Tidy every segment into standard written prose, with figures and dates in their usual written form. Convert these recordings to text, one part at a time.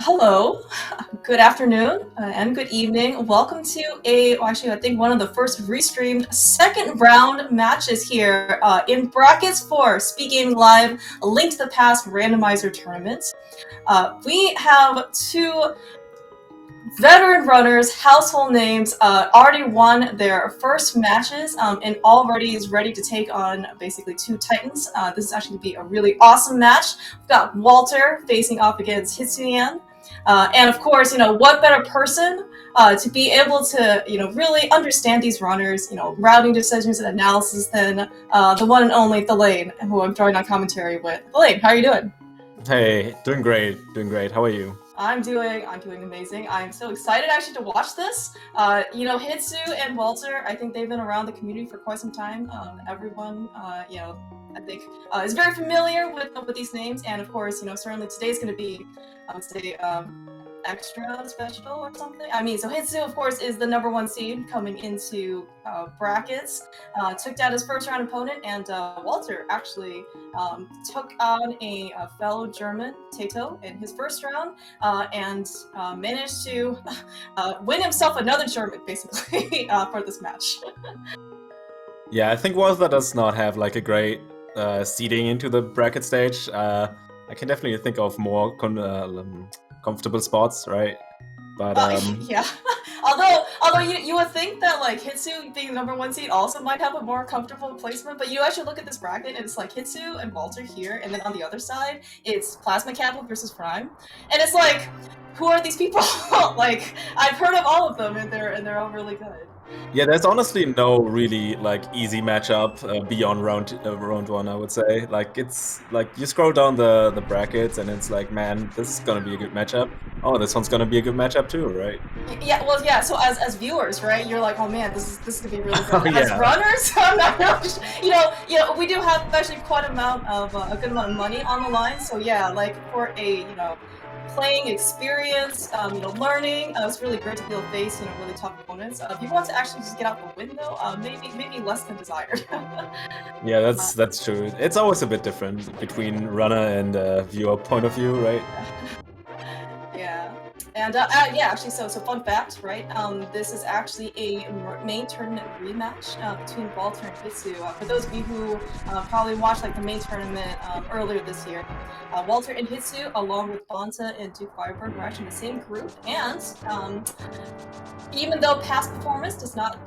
Hello, good afternoon, and good evening. Welcome to actually, I think one of the first restreamed second round matches here in brackets for SpeedGaming Live, a Link to the Past randomizer tournament. We have two veteran runners, household names, already won their first matches and already is ready to take on basically two titans. This is actually going to be a really awesome match. We've got Walter facing off against Hitsuyan. And of course, what better person to be able to, really understand these runners, routing decisions and analysis than the one and only Delane, who I'm joined on commentary with. Delane, how are you doing? Hey, doing great. How are you? I'm doing amazing. I'm so excited actually to watch this. Hitsu and Walter, I think they've been around the community for quite some time. Everyone, I think is very familiar with these names, and of course, certainly today's going to be, I would say, extra special or something. I mean, so Hitsu, of course, is the #1 seed coming into brackets. Took down his first round opponent, and Walter actually took on a fellow German, Tato, in his first round, and managed to win himself another German, basically, for this match. Yeah, I think Walther does not have like a great seeding into the bracket stage. I can definitely think of more comfortable spots, right? But yeah. Although you would think that like Hitsu being the #1 seed also might have a more comfortable placement, but you actually look at this bracket and it's like Hitsu and Walter here, and then on the other side it's Plasma Capital versus Prime, and it's like, who are these people? Like, I've heard of all of them, and they're all really good. yeah, there's honestly no really like easy matchup beyond round one. I would say like it's like you scroll down the brackets and it's like, man, this is gonna be a good matchup. Oh, this one's gonna be a good matchup too, right? Yeah, well, yeah. So as viewers, right, you're like, oh man, this is gonna be really good. Oh, yeah. As runners, I'm not really, we do have actually quite a good amount of money on the line. So yeah, like for a playing experience, learning, it's really great to be able to face really tough opponents. If you want to actually just get out the window, maybe less than desired. Yeah, that's true. It's always a bit different between runner and viewer point of view, right? Yeah. And yeah, actually, so fun fact, right? This is actually a main tournament rematch between Walter and Hitsu. For those of you who probably watched like the main tournament earlier this year, Walter and Hitsu, along with Bonta and Duke Fireberg, were actually in the same group. And even though past performance does not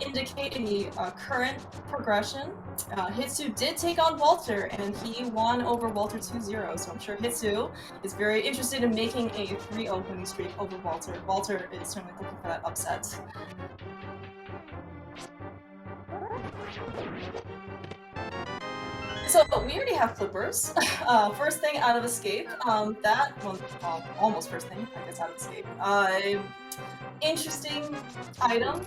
indicate any current progression, Hitsu did take on Walter, and he won over Walter 2-0. So I'm sure Hitsu is very interested in making a 3-0 winning streak over Walter. Walter is certainly looking for that upset. So we already have flippers. First thing out of escape, almost first thing I guess out of escape. Interesting item.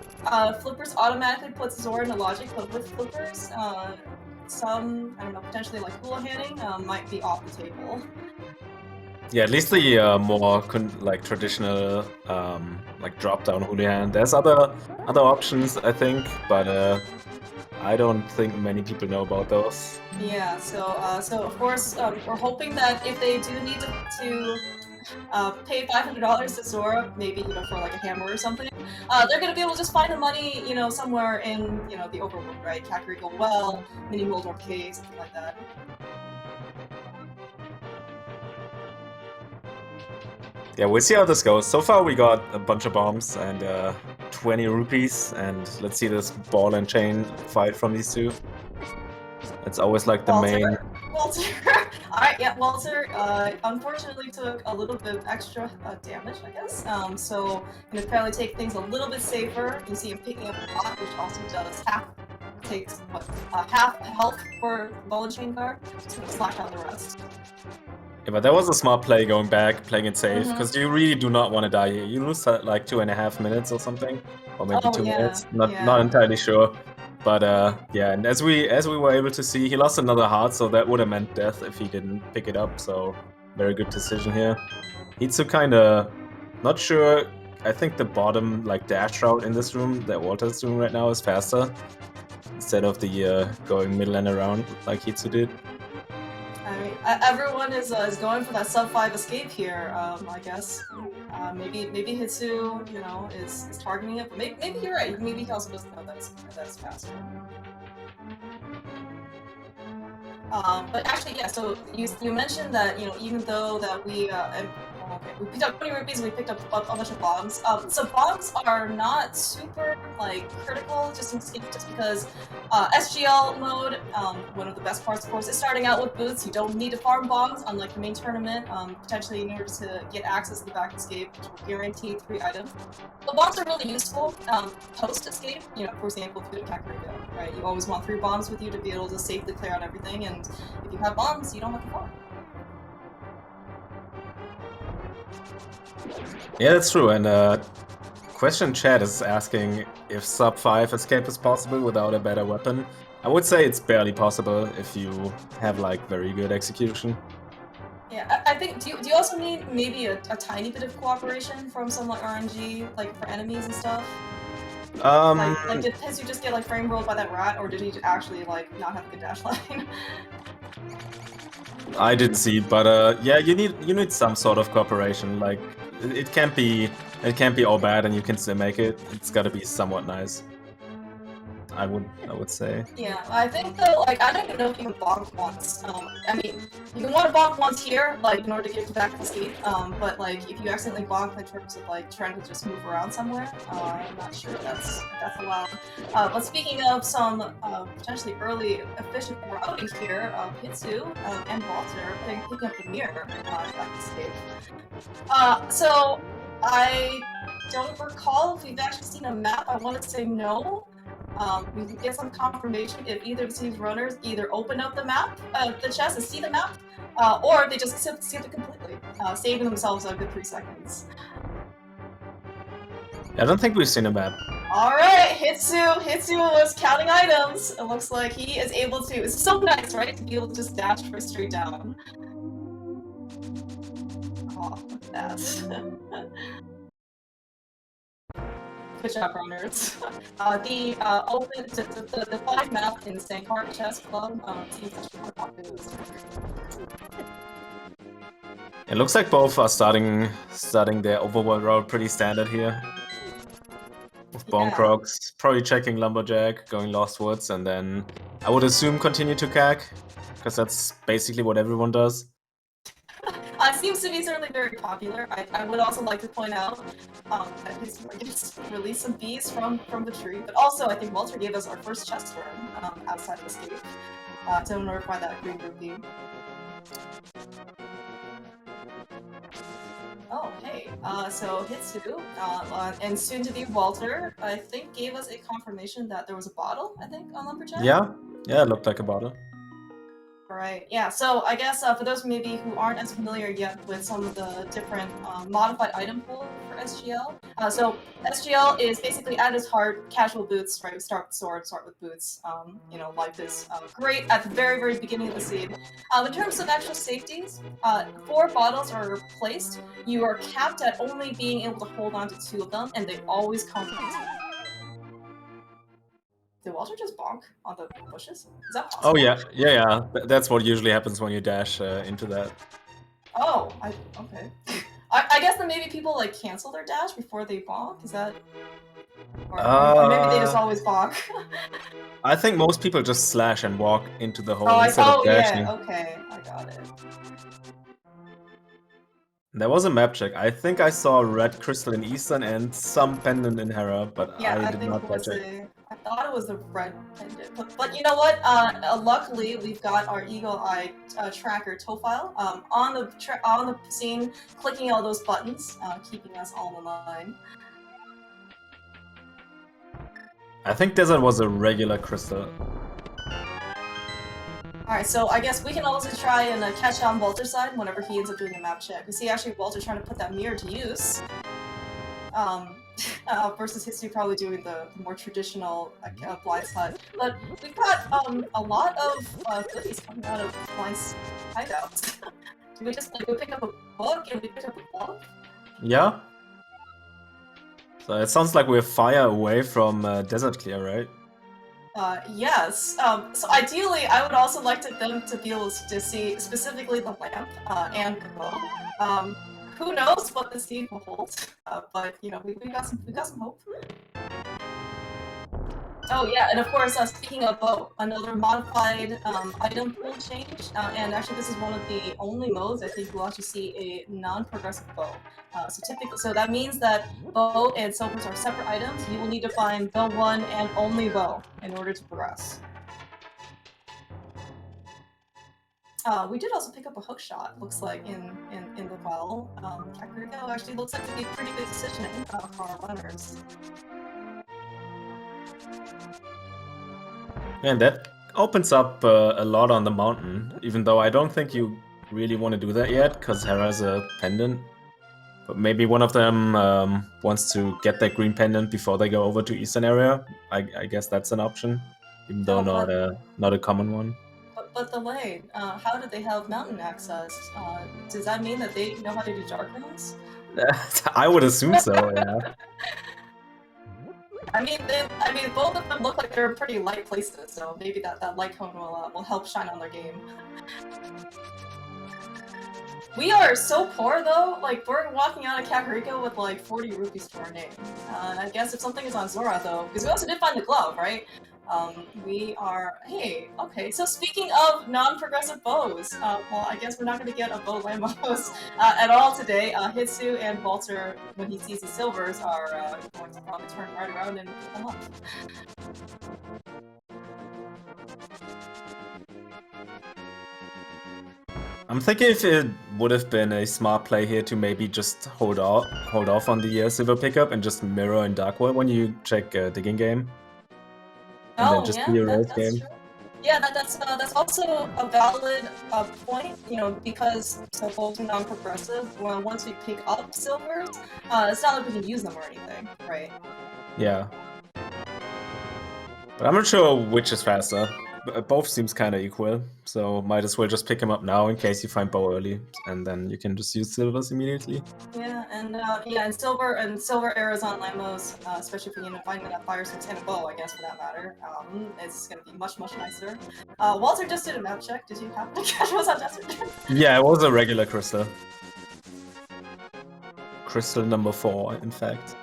Flippers automatically puts Zora into logic, but with flippers, some, I don't know, potentially like hula-handing might be off the table. Yeah, at least the more like traditional like drop-down hooligans. There's other options, I think, but I don't think many people know about those. Yeah, so of course we're hoping that if they do need to pay $500 to Zora, maybe for like a hammer or something, they're gonna be able to just find the money somewhere in the overworld, right? Kakariko Well, Mini Moldor Cave, something like that. Yeah, we'll see how this goes. So far we got a bunch of bombs and 20 rupees, and let's see this ball and chain fight from these two. It's always like the main... Walter! Alright, yeah, Walter unfortunately took a little bit of extra damage, I guess. So gonna probably take things a little bit safer. You see him picking up a pot, which also does takes half health for ball and chain guard. Just gonna slash out the rest. Yeah, but that was a smart play going back, playing it safe, because you really do not want to die here. You lose like 2.5 minutes or something, or maybe 2 minutes. Not entirely sure. But yeah, and as we were able to see, he lost another heart, so that would have meant death if he didn't pick it up. So very good decision here. Hitsu kinda not sure. I think the bottom like dash route in this room that Walter's doing right now is faster, instead of the going middle and around like Hitsu did. Alright, Everyone is going for that sub 5 escape here. I guess maybe Hitsu, you know, is targeting it, but maybe you're right. Maybe he also doesn't know that it's faster. But actually, yeah. So you mentioned that, you know, even though that we picked up 20 rupees and we picked up a bunch of bombs. So bombs are not super like critical just because SGL mode, one of the best parts, of course, is starting out with boots. You don't need to farm bombs, unlike the main tournament. Potentially, in order to get access to the back escape, which will guarantee 3 items. But bombs are really useful post escape. You know, for example, if you attack Ringo, right? You always want 3 bombs with you to be able to safely clear out everything, and if you have bombs, you don't have to farm. Yeah, that's true. And question chat is asking if sub 5 escape is possible without a better weapon. I would say it's barely possible if you have like very good execution. Yeah, I think. Do you also need maybe a tiny bit of cooperation from some like RNG, like for enemies and stuff? Like did Hitsu just get like frame rolled by that rat, or did he actually like not have a good dash line? I didn't see, but yeah, you need some sort of cooperation. Like it can't be all bad and you can still make it. It's got to be somewhat nice. I would say. Yeah, I think though, like, I don't even know if you can bonk once. I mean, you can want to bonk once here, like, in order to get to back escape. But like, if you accidentally bonk in terms of like trying to just move around somewhere, I'm not sure that's allowed. But speaking of some potentially early efficient routing here, Hitsu and Walter picking up the mirror back escape. So I don't recall if we've actually seen a map. I want to say no. We can get some confirmation if either of these runners either open up the map, the chest, and see the map, or they just skip it completely, saving themselves a good 3 seconds. I don't think we've seen a map. Alright, Hitsu was counting items. It looks like he is able to. It's so nice, right? To be able to just dash straight down. Oh, look at that. Good job, runners. The 5 map in Sankar Chess Club seems actually more popular. It looks like both are starting their overworld route pretty standard here. With Bonk Rocks, probably checking Lumberjack, going Lost Woods, and then I would assume continue to CAC, because that's basically what everyone does. Seems to be certainly very popular. I would also like to point out that he's released some bees from the tree, but also I think Walter gave us our first chest turn outside of escape to notify that green rupee. Oh, hey. So Hitsu and soon to be Walter, I think, gave us a confirmation that there was a bottle, I think, on Lumberjack? Yeah, it looked like a bottle. Right, yeah, so I guess for those maybe who aren't as familiar yet with some of the different modified item pool for SGL, so SGL is basically at its heart casual boots, right? We start with sword, start with boots. You know, life is great at the very, very beginning of the seed. In terms of actual safeties, 4 bottles are placed. You are capped at only being able to hold on to 2 of them, and they always come with you. Did Walter just bonk on the bushes? Is that possible? Oh yeah. That's what usually happens when you dash into that. Oh, okay. I guess then maybe people like cancel their dash before they bonk. Is that? Or maybe they just always bonk. I think most people just slash and walk into the hole instead of dashing. Yeah, okay, I got it. There was a map check. I think I saw a red crystal in Eastern and some pendant in Hera, but yeah, I did not catch it. I thought it was a red pendant, but you know what? Luckily, we've got our Eagle Eye tracker Tofile on the scene, clicking all those buttons, keeping us all in line. I think Desert was a regular crystal. Alright, so I guess we can also try and catch on Walter's side whenever he ends up doing a map check. We see actually Walter trying to put that mirror to use. Versus Hitsu probably doing the more traditional blind side. But we've got a lot of goodies coming out of blind's hideouts. Do we just go pick up a book and we pick up a book? Yeah. So it sounds like we're fire away from Desert Clear, right? Yes. So ideally, I would also like them to be able to see specifically the lamp and the bow. Who knows what this game will hold? But you know, we got some hope. Oh yeah, and of course, speaking of bow, another modified item pool change, and actually this is one of the only modes I think you'll actually see a non-progressive bow. So that means that bow and silvers are separate items. You will need to find the one and only bow in order to progress. We did also pick up a hook shot, looks like, in the well. Kakariko actually looks like to be pretty good decisioning for our runners. And that opens up a lot on the mountain, even though I don't think you really want to do that yet, because Hera's a pendant. But maybe one of them wants to get that green pendant before they go over to Eastern area. I guess that's an option, even though not a common one. But the Lane, how do they have mountain access? Does that mean that they know how to do dark runes? I would assume so, yeah. I mean, both of them look like they're pretty light places, so maybe that light cone will help shine on their game. We are so poor though, like we're walking out of Kakariko with like 40 rupees to our name. I guess if something is on Zora though, because we also did find the glove, right? We are, hey, okay, so speaking of non-progressive bows, well, I guess we're not going to get a bow Lamos at all today. Hitsu and Walter, when he sees the silvers, are going to probably turn right around and pick them up. I'm thinking if it would have been a smart play here to maybe just hold off on the silver pickup and just mirror in Darkwood when you check digging game. And then just be a race game. True. Yeah, that's also a valid point, you know, because both are non-progressive. Well, once we pick up silvers, it's not like we can use them or anything, right? Yeah. But I'm not sure which is faster. Both seems kind of equal, so might as well just pick them up now in case you find bow early, and then you can just use silvers immediately. Yeah, and silver arrows on Lamos, especially if you end up finding that fire switch and a bow, I guess for that matter, it's gonna be much nicer. Walter just did a map check. Did you happen to catch what was on desert? Yeah, it was a regular crystal. Crystal number 4, in fact.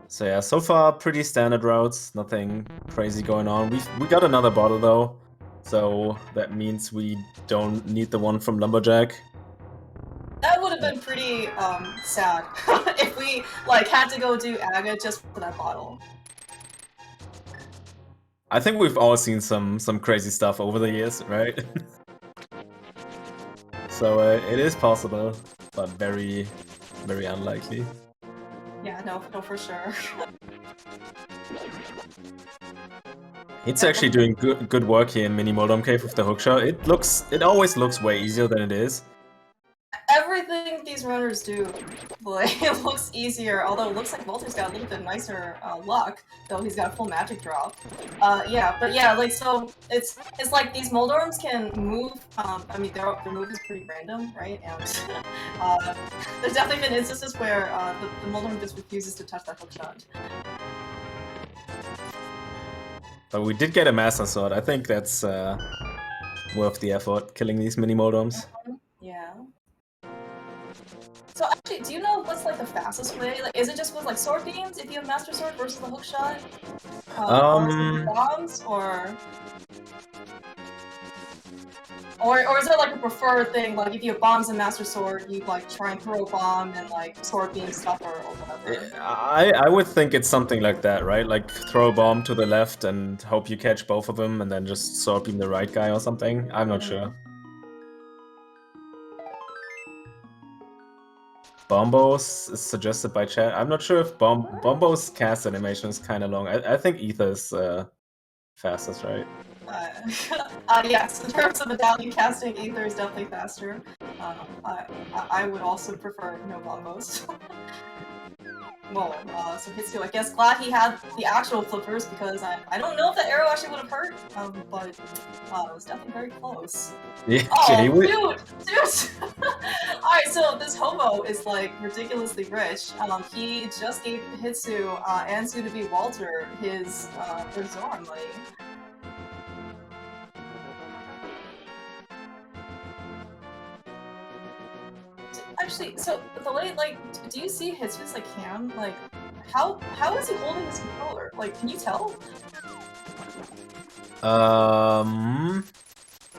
So yeah, so far pretty standard routes, nothing crazy going on. We got another bottle though, so that means we don't need the one from Lumberjack. That would have been pretty sad if we like had to go do Aga just for that bottle. I think we've all seen some crazy stuff over the years, right? So it is possible, but very unlikely. Yeah, no, for sure. It's actually doing good work here in Mini Moldom Cave with the hookshot. It always looks way easier than it is. Everything these runners do, like, it looks easier, although it looks like Walter's got a little bit nicer luck, though he's got a full magic drop. Yeah, but yeah, like, so, it's like these Moldorms can move, I mean, their move is pretty random, right? And there's definitely been instances where the Moldorm just refuses to touch that hookshot. But we did get a Master Sword. I think that's worth the effort, killing these Mini Moldorms. Yeah. So actually, do you know what's like the fastest way? Like, is it just with like sword beams if you have Master Sword versus the hookshot? Bombs or is there like a preferred thing? Like if you have bombs and Master Sword, you like try and throw a bomb and like sword beam stuff or whatever. I would think it's something like that, right? Like throw a bomb to the left and hope you catch both of them, and then just sword beam the right guy or something. I'm not sure. Bombos is suggested by chat. I'm not sure if Bombo's cast animation is kind of long. I think Ether is fastest, right? Yes, in terms of medallion casting, Ether is definitely faster. I would also prefer no Bombos. So Hitsu, I guess glad he had the actual flippers because I don't know if the arrow actually would have hurt, but it was definitely very close. Yeah, oh, dude! Alright, so this hobo is like ridiculously rich. He just gave Hitsu and soon-to-be Walter his Zora money. Actually, so the late, like, do you see Hitsu's like cam? Like, how is he holding his controller? Like, can you tell?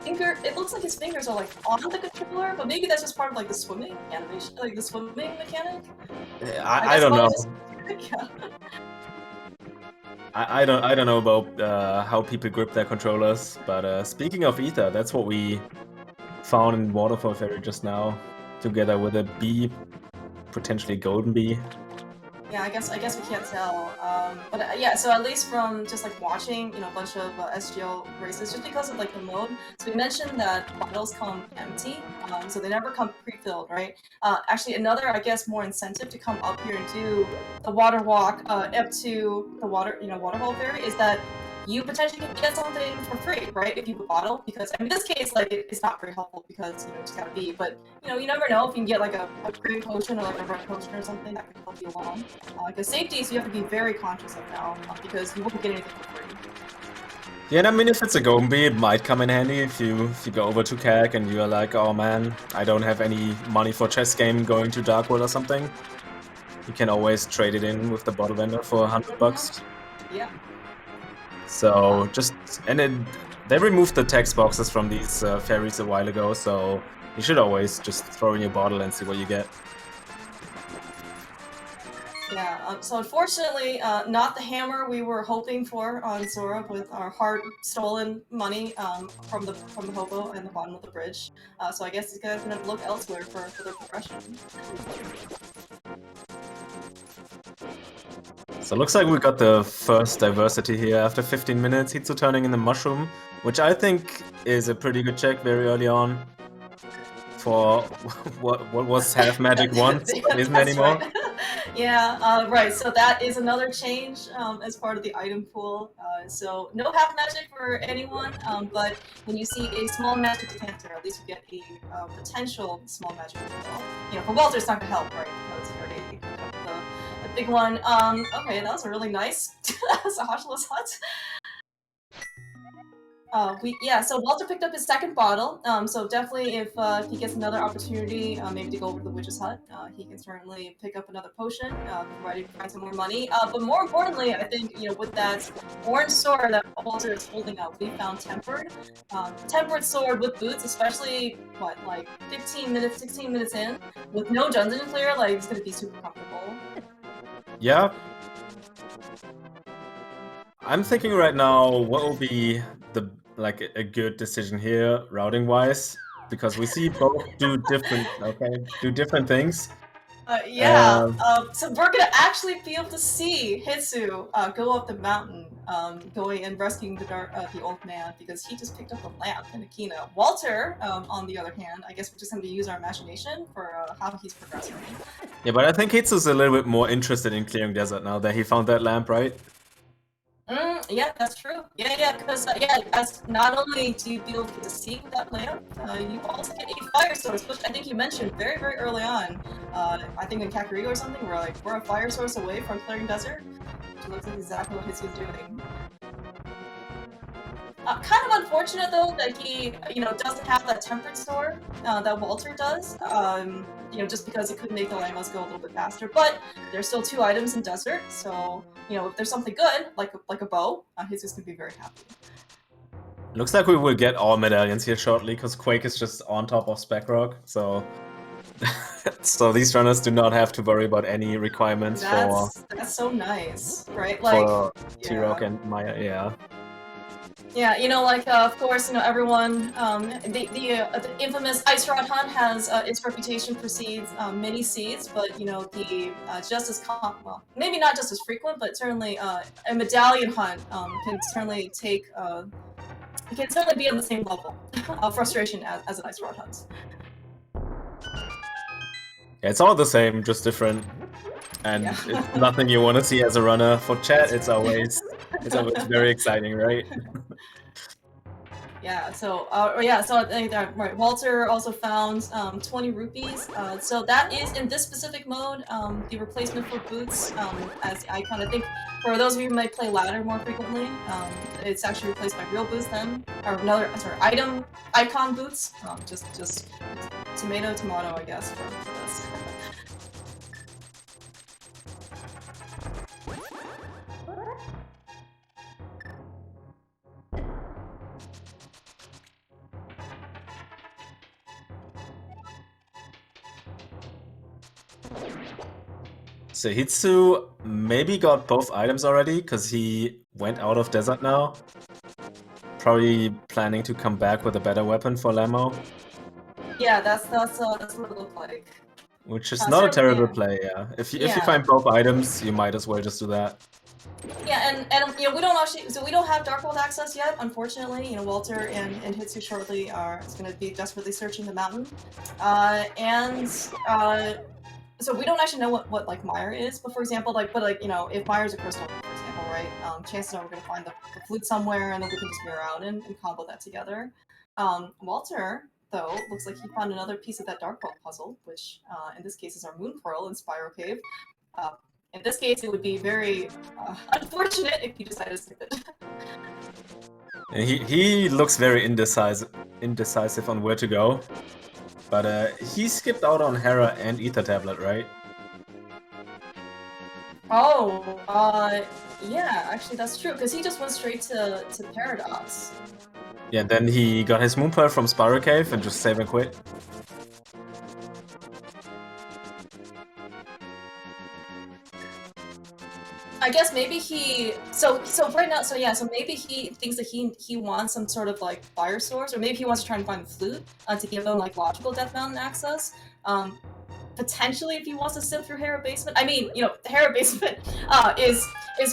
It looks like his fingers are like on the controller, but maybe that's just part of like the swimming animation, like the swimming mechanic. I don't know. Yeah. I don't know about how people grip their controllers, but speaking of ether, that's what we found in Waterfall Ferry just now, together with a bee, potentially golden bee. Yeah, I guess we can't tell. But yeah, so at least from just like watching, a bunch of SGL races, just because of like the mode. So we mentioned that bottles come empty, so they never come pre-filled, right? Actually, another, I guess, more incentive to come up here and do the water walk up to the waterfall ferry is that you potentially can get something for free, right? If you have a bottle, because in this case, like it's not very helpful because you just gotta be. But you never know if you can get like a green potion or like a red potion or something that can help you along. Because safety, so you have to be very conscious of now because you won't get anything for free. Yeah, and I mean, if it's a golden bee, it might come in handy if you go over to CAC and you're like, oh man, I don't have any money for chess game going to Dark World or something. You can always trade it in with the bottle vendor for $100. Yeah. So they removed the text boxes from these ferries a while ago, so you should always just throw in your bottle and see what you get. Yeah, so unfortunately, not the hammer we were hoping for on Zora with our hard-stolen money from the hobo in the bottom of the bridge. So I guess these guys are gonna look elsewhere for their progression. So it looks like we got the first diversity here after 15 minutes. Hitsu turning in the mushroom, which I think is a pretty good check very early on for what was half magic once, but isn't anymore. Right. Yeah, right. So that is another change as part of the item pool. So no half magic for anyone, but when you see a small magic decanter, at least you get a potential small magic refill. For Walter, it's not gonna help, right? Because he already the big one. Okay, that was a really nice Sahashila's hut. So Walter picked up his second bottle, so definitely if he gets another opportunity, maybe to go over to the witch's hut, he can certainly pick up another potion, provided he finds some more money. But more importantly, I think, with that orange sword that Walter is holding up, we found Tempered. Tempered sword with boots, especially, like 15 minutes, 16 minutes in, with no dungeon clear, like, it's gonna be super comfortable. Yeah. I'm thinking right now, what will be a good decision here, routing wise, because we see both do different things. So we're gonna actually be able to see Hitsu go up the mountain, going and rescuing the old man because he just picked up a lamp and a keynote. Walter, on the other hand, I guess we're just going to use our imagination for how he's progressing. Yeah, but I think Hitsu's a little bit more interested in clearing desert now that he found that lamp, right? Yeah, that's true. Yeah, because as not only do you be able to see that lamp, you also get a fire source, which I think you mentioned very, very early on. I think in Kakariko or something, we're a fire source away from clearing desert, which looks like exactly what Hitsu's doing. Kind of unfortunate though that he, doesn't have that tempered sword that Walter does. Just because it could make the Lamos go a little bit faster. But there's still 2 items in desert, so if there's something good like a bow, Jesus gonna be very happy. Looks like we will get all medallions here shortly because Quake is just on top of Speckrock, so so these runners do not have to worry about any requirements that's so nice, right? For T-Rock and Maya, yeah. Yeah, of course, everyone, the infamous Ice Rod Hunt has its reputation precedes mini seeds, but, the just as, maybe not just as frequent, but certainly a medallion hunt can certainly take, it can certainly be on the same level of frustration as an Ice Rod Hunt. Yeah, it's all the same, just different. And it's nothing you want to see as a runner. For chat, it's always very exciting, right? Yeah, so so I think that right. Walter also found 20 rupees. So that is in this specific mode, the replacement for boots as the icon. I think for those of you who might play ladder more frequently, it's actually replaced by real boots then, or another item icon boots. Just tomato, I guess for this. So Hitsu maybe got both items already, because he went out of desert now. Probably planning to come back with a better weapon for Lamo. Yeah, that's what it looked like. Which is not a terrible play, yeah. If you find both items, you might as well just do that. Yeah, and you know, we don't have Dark World access yet, unfortunately. You know, Walter and Hitsu shortly is going to be desperately searching the mountain, so we don't actually know what like Mire is. But for example, you know, if Mire's a crystal, for example, right? Chances are we're going to find the flute somewhere, and then we can just mirror out and combo that together. Walter, though, looks like he found another piece of that Dark World puzzle, which in this case is our Moon Pearl in Spyro Cave. In this case, it would be very unfortunate if he decided to skip it. He looks very indecisive on where to go. But he skipped out on Hera and Ether Tablet, right? Oh, yeah, actually that's true, because he just went straight to Paradox. Yeah, then he got his Moon Pearl from Spyro Cave and just save and quit. I guess maybe he so right now so maybe he thinks that he wants some sort of like fire source, or maybe he wants to try and find the flute to give him like logical Death Mountain access. Potentially if he wants to sift through Hera Basement. I mean, you know, Hera Basement is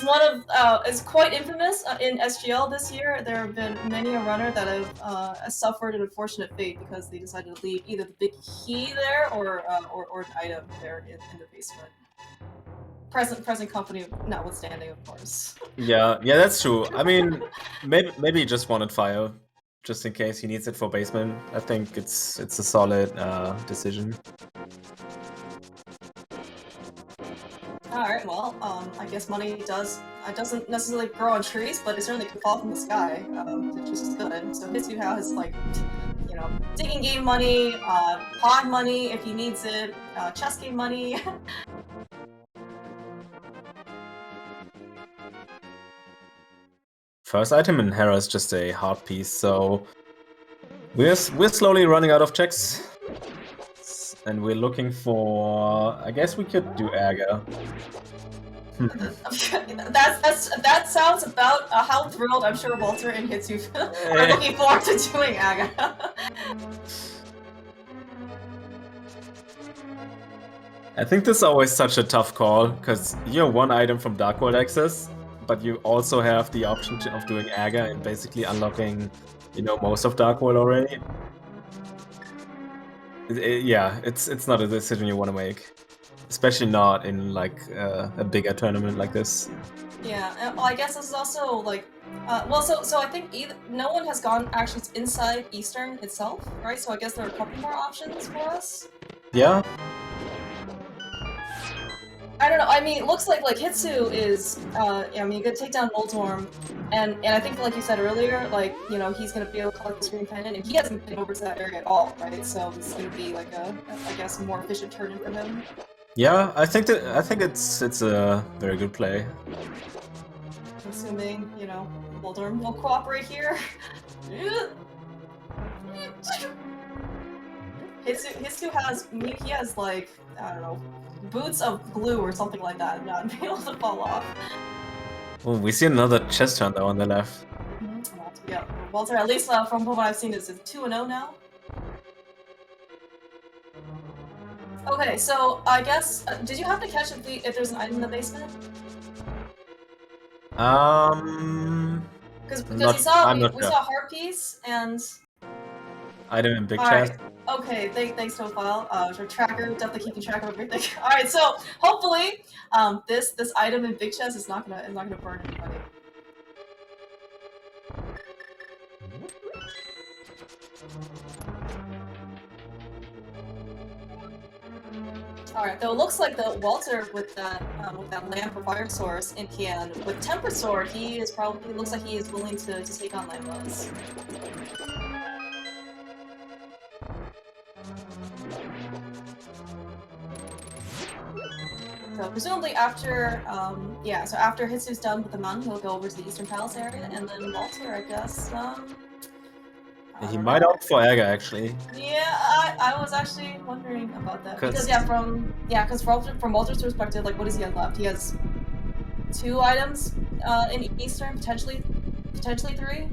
one of is quite infamous in SGL this year. There have been many a runner that have suffered an unfortunate fate because they decided to leave either the big key there or an item there in the basement. Present company notwithstanding, of course. Yeah, that's true. I mean, maybe he just wanted fire, just in case he needs it for basement. I think it's a solid decision. All right, well, I guess money doesn't necessarily grow on trees, but it certainly can fall from the sky, which is just good. So Hitsu has like, you know, digging game money, pod money if he needs it, chess game money. First item in Hera is just a heart piece, so we're slowly running out of checks, and we're looking for. I guess we could do Aga. that sounds about how thrilled I'm sure Walter and Hitsu are looking forward to doing Aga. I think this is always such a tough call, because you're one item from Dark World access, but you also have the option of doing Aga and basically unlocking, you know, most of Dark World already. Yeah, it's not a decision you want to make, especially not in like a bigger tournament like this. Yeah, well, I guess this is also like, so I think no one has gone actually inside Eastern itself, right? So I guess there are a couple more options for us. Yeah. I don't know. I mean, it looks like Hitsu is. I mean, you could take down Voltorm, and I think like you said earlier, like, you know, he's gonna be able to collect the Screen Pendant, and he hasn't been over to that area at all, right? So it's gonna be like I guess, more efficient turn-in for him. Yeah, I think it's a very good play. Assuming, you know, Voltorm will cooperate here. Hitsu has like, I don't know, boots of glue or something like that, not be able to fall off. Oh, we see another chest hunter on the left. Yeah, Walter, at least from what I've seen, is 2-0 now. Okay, so I guess did you have to catch if there's an item in the basement? Because we saw a heart piece and. Item in big chest. Okay, thanks Tofile. Your tracker, definitely keeping track of everything. Alright, so hopefully this item in big chest is not gonna burn anybody. Alright, though it looks like the Walter with that lamp or fire source in can with temper sword, he is probably looks like he is willing to take on Lambos. So presumably after so after Hitsu's done with the mountain, he'll go over to the Eastern Palace area, and then Walter, I guess. He might opt for Aga, actually. Yeah, I was actually wondering about that because from Walter's perspective, like, what does he have left? He has 2 items in Eastern, potentially 3.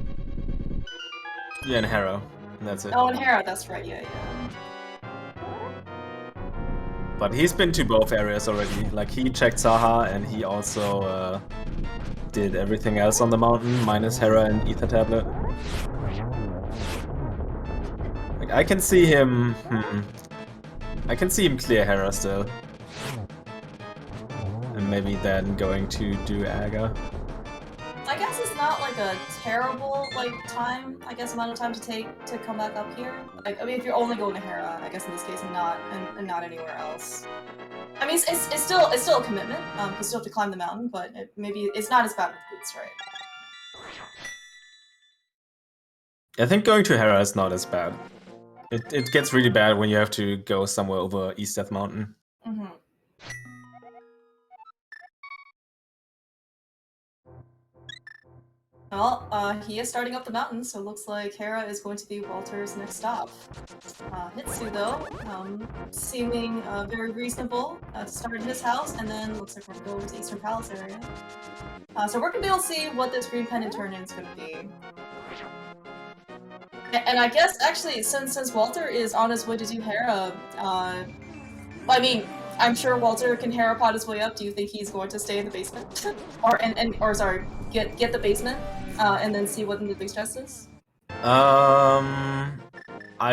Yeah, and Harrow, and that's it. Oh, and Harrow, that's right. Yeah. But he's been to both areas already. Like, he checked Saha, and he also did everything else on the mountain, minus Hera and Ether Tablet. Like, I can see him... I can see him clear Hera still. And maybe then going to do Aga. I guess it's not like a terrible amount of time to take to come back up here. Like, I mean, if you're only going to Hera, I guess in this case, and not anywhere else. I mean, it's still a commitment. You still have to climb the mountain, but maybe it's not as bad with boots, right? I think going to Hera is not as bad. It gets really bad when you have to go somewhere over East Death Mountain. Mm-hmm. Well, he is starting up the mountain, so it looks like Hera is going to be Walter's next stop. Hitsu, though, seeming very reasonable to start at his house, and then looks like we're going to go over to Eastern Palace area. So we're going to be able to see what this green pendant turn-in is going to be. And I guess, actually, since Walter is on his way to do Hera, I mean, I'm sure Walter can Hera pod his way up. Do you think he's going to stay in the basement? or sorry, get the basement, and then see what in the big chest is? I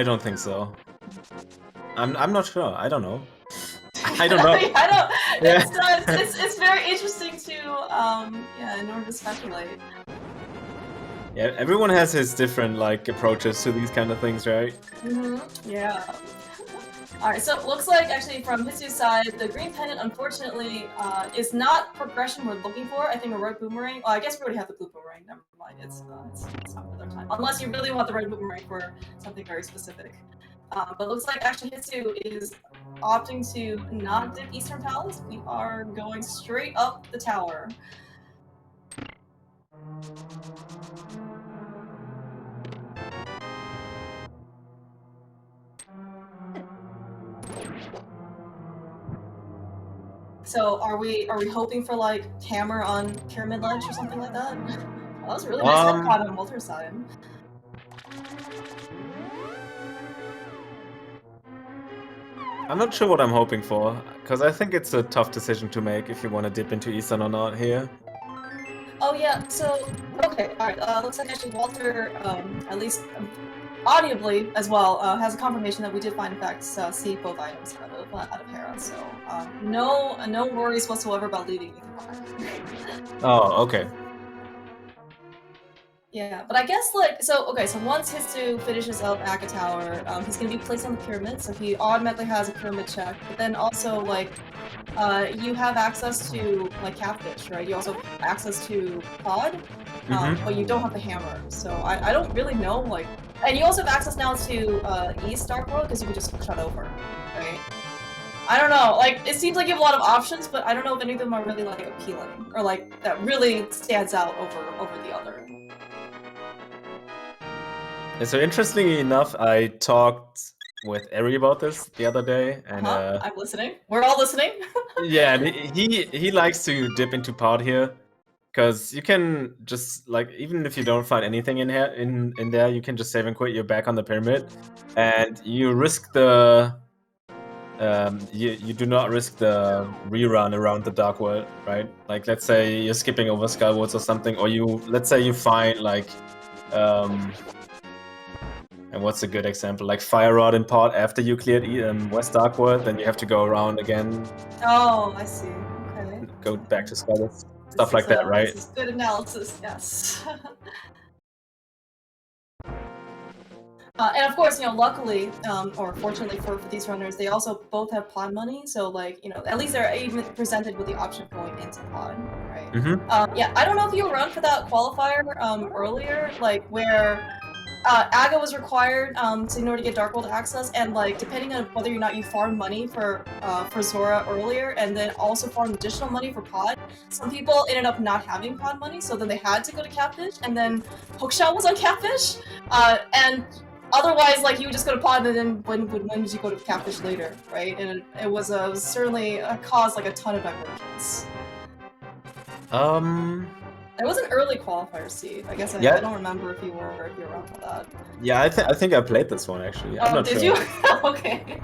don't think so. I'm not sure. I don't know. I don't know. It's very interesting to in order to speculate. Yeah, everyone has his different approaches to these kind of things, right? Mm-hmm. Yeah. Alright, so it looks like, actually, from Hitsu's side, the green pendant, unfortunately, is not progression we're looking for. I think a red boomerang... Oh, I guess we already have the blue boomerang. Never mind. It's not another time. Unless you really want the red boomerang for something very specific. But it looks like, actually, Hitsu is opting to not dip Eastern Palace. We are going straight up the tower. So are we hoping for hammer on Pyramid Ledge or something like that? That was a really nice headcon on Walter's side. I'm not sure what I'm hoping for, because I think it's a tough decision to make if you want to dip into Eastern or not here. Oh yeah, so okay, alright, looks like actually Walter, at least audibly as well, has a confirmation that we did find in fact see both items out of Hera, so no worries whatsoever about leaving anything behind. Oh, okay. Yeah, but I guess so once Hitsu finishes up Akka Tower, he's gonna be placed on the pyramid, so he automatically has a pyramid check, but then also you have access to Catfish, right? You also have access to Pod, but you don't have the hammer, so I don't really know, and you also have access now to East Dark World, because you can just shut over, right? I don't know, it seems like you have a lot of options, but I don't know if any of them are really appealing, or that really stands out over the other. So interestingly enough, I talked with Eri about this the other day, and I'm listening. We're all listening. Yeah, and he likes to dip into Pod here, because you can just even if you don't find anything in here in there, you can just save and quit. You're back on the pyramid, and you risk the you do not risk the rerun around the Dark World, right? Let's say you're skipping over Skywoods or something, or let's say you find And what's a good example? Like Fire Rod in pod after you cleared West Darkwood, then you have to go around again. Oh, I see. Okay. Go back to Scarlet. Stuff like that, right? This is good analysis, yes. And of course, luckily, or fortunately for these runners, they also both have pod money, so like, at least they're even presented with the option of going into pod, right? Yeah, I don't know if you run for that qualifier earlier, like where Aga was required in order to get Dark World access, and like depending on whether or not you farmed money for Zora earlier, and then also farmed additional money for pod, some people ended up not having pod money, so then they had to go to Catfish, and then Hookshot was on Catfish, and otherwise, like, you would just go to pod, and then when did you go to Catfish later, right? And it was certainly caused like a ton of divergence. It was an early qualifier seed. I guess I don't remember if you were around for that. Yeah, I think I played this one actually. I'm not did sure. You? Okay.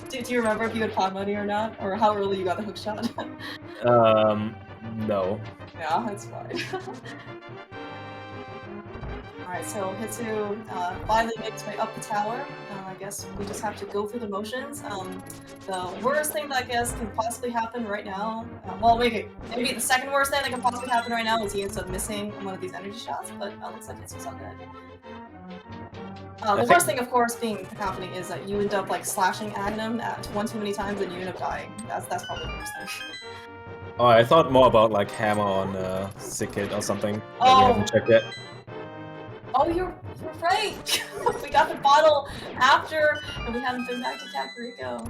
Do you remember if you had pod money or not, or how early you got the hook shot? No. Yeah, that's fine. Alright, so Hitsu finally makes his way up the tower. I guess we just have to go through the motions. The worst thing that I guess can possibly happen right now, well, maybe the second worst thing that can possibly happen right now is he ends up missing one of these energy shots, but looks like Hitsu's all good. The worst thing, of course, happening is that you end up like slashing Agnum one too many times and you end up dying. That's probably the worst thing. Oh, I thought more about like hammer on Sickit or something that we haven't checked yet. Oh, you're right! We got the bottle after, and we haven't been back to Kakariko.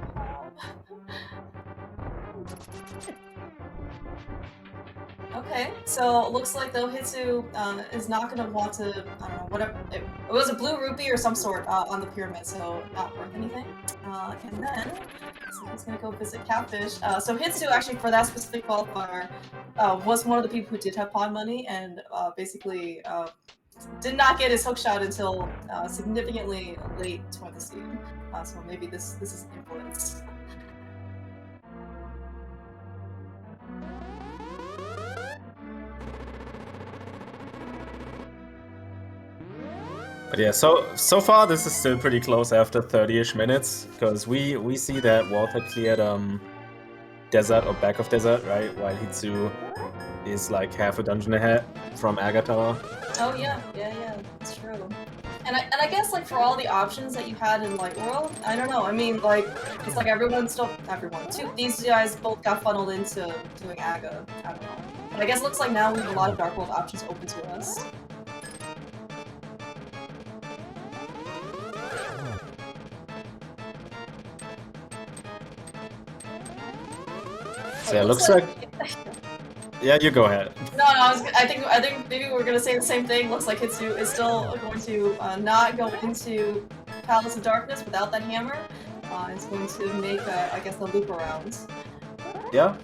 Okay, so it looks like though Hitsu is not going to want to, I don't know, whatever, it was a blue rupee or some sort on the pyramid, so not worth anything. And then, so he's going to go visit Catfish. So Hitsu actually, for that specific qualifier, was one of the people who did have pod money, and basically did not get his hook shot until significantly late toward the seed. So maybe this is an influence. But yeah, so far this is still pretty close after 30-ish minutes, because we see that Walther cleared desert or back of desert, right? While Hitsu is like half a dungeon ahead from Agatha. Oh yeah, that's true. And I guess like for all the options that you had in Light World, I don't know. I mean, like it's like these guys both got funneled into doing Aga. I don't know. But I guess it looks like now we have a lot of Dark World options open to us. So yeah, looks like. Yeah, you go ahead. No, I think maybe we're gonna say the same thing. Looks like Hitsu is still going to not go into Palace of Darkness without that hammer. It's going to make, I guess, the loop around. Yeah,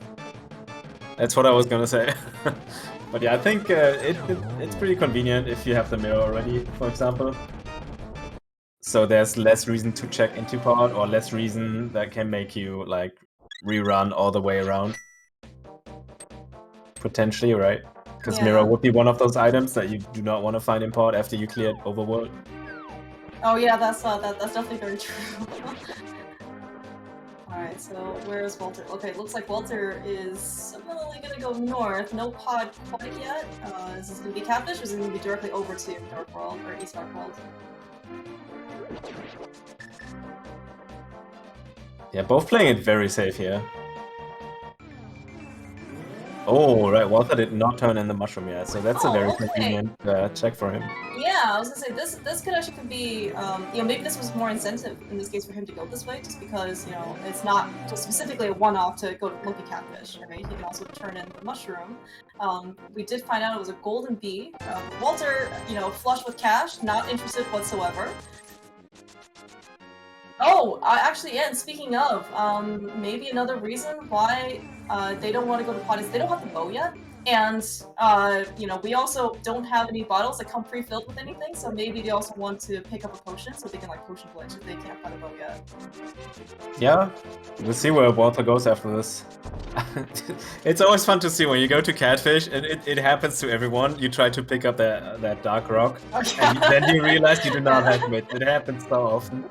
that's what I was gonna say. But yeah, I think it's pretty convenient if you have the mirror already, for example. So there's less reason to check into pod, or less reason that can make you like rerun all the way around. Potentially, right? Because mirror would be one of those items that you do not want to find in pod after you cleared overworld. Oh yeah, that's definitely very true. Alright, so where is Walther? Okay, looks like Walther is similarly gonna go north. No pod quite yet. Is this gonna be Catfish, or is it gonna be directly over to Dark World or East Dark World? Yeah, both playing it very safe here. Oh, right, Walther did not turn in the mushroom yet, so that's a very convenient check for him. Yeah, I was gonna say, this could actually be, maybe this was more incentive in this case for him to go this way, just because, it's not just specifically a one-off to go look at Catfish, right? He can also turn in the mushroom. We did find out it was a golden bee. Walther, flush with cash, not interested whatsoever. Oh, actually, yeah, and speaking of, maybe another reason why they don't want to go to pod is they don't have the bow yet. And, you know, we also don't have any bottles that come pre-filled with anything, so maybe they also want to pick up a potion so they can, like, potion glitch if they can't find a boat yet. Yeah, we'll see where Walther goes after this. It's always fun to see when you go to Catfish, and it happens to everyone. You try to pick up that dark rock, and then you realize you do not have it. It happens so often.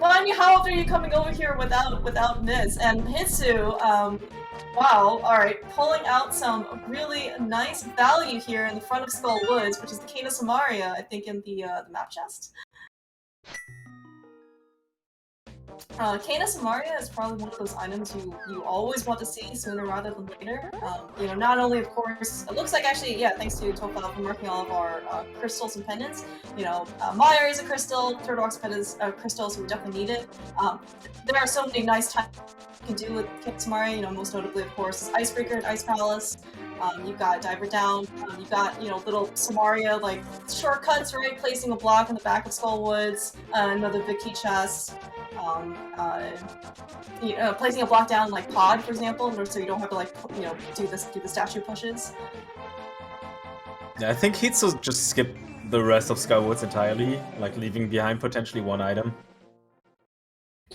Well, I mean, how often are you coming over here without this? And Hitsu, wow, alright, pulling out some really nice value here in the front of Skull Woods, which is the Cane of Samaria, I think, in the map chest. Cane of Samaria is probably one of those items you always want to see sooner rather than later. You know, not only, of course, it looks like actually, yeah, thanks to Tofal for marking all of our crystals and pendants. You know, Maya is a crystal, Turtlerock's pendants crystals, so we definitely need it. There are so many nice types you can do with Cane of Samaria, you know, most notably, of course, Icebreaker and Ice Palace. You've got Diver Down, you've got, you know, little Samaria, like, shortcuts, right? Placing a block in the back of Skull Woods, another big key chest. You know, placing a block down like pod, for example, so you don't have to, like, you know, do the statue pushes. Yeah, I think Hitsu just skipped the rest of Skywoods entirely, like leaving behind potentially one item.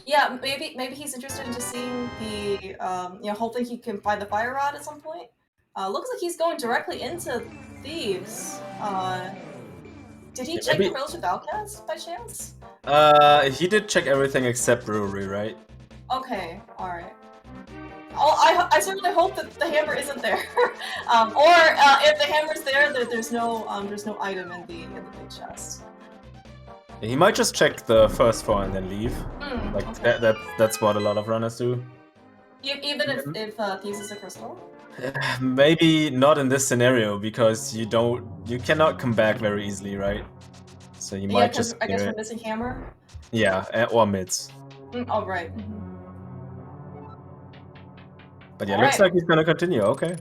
Yeah, maybe he's interested in just seeing the, you know, hoping he can find the fire rod at some point. Looks like he's going directly into Thieves. Did he check the Relative Outcast by chance? He did check everything except Brewery, right? Okay, alright. I certainly hope that the hammer isn't there. Or if the hammer's there, there's no item in the big chest. He might just check the first 4 and then leave. Like okay. that's what a lot of runners do. Even if Thieves is a crystal? Maybe not in this scenario, because you cannot come back very easily, right? So you might just. I guess we're missing hammer. Yeah, or mids. Oh right. But yeah, looks like he's gonna continue. Okay,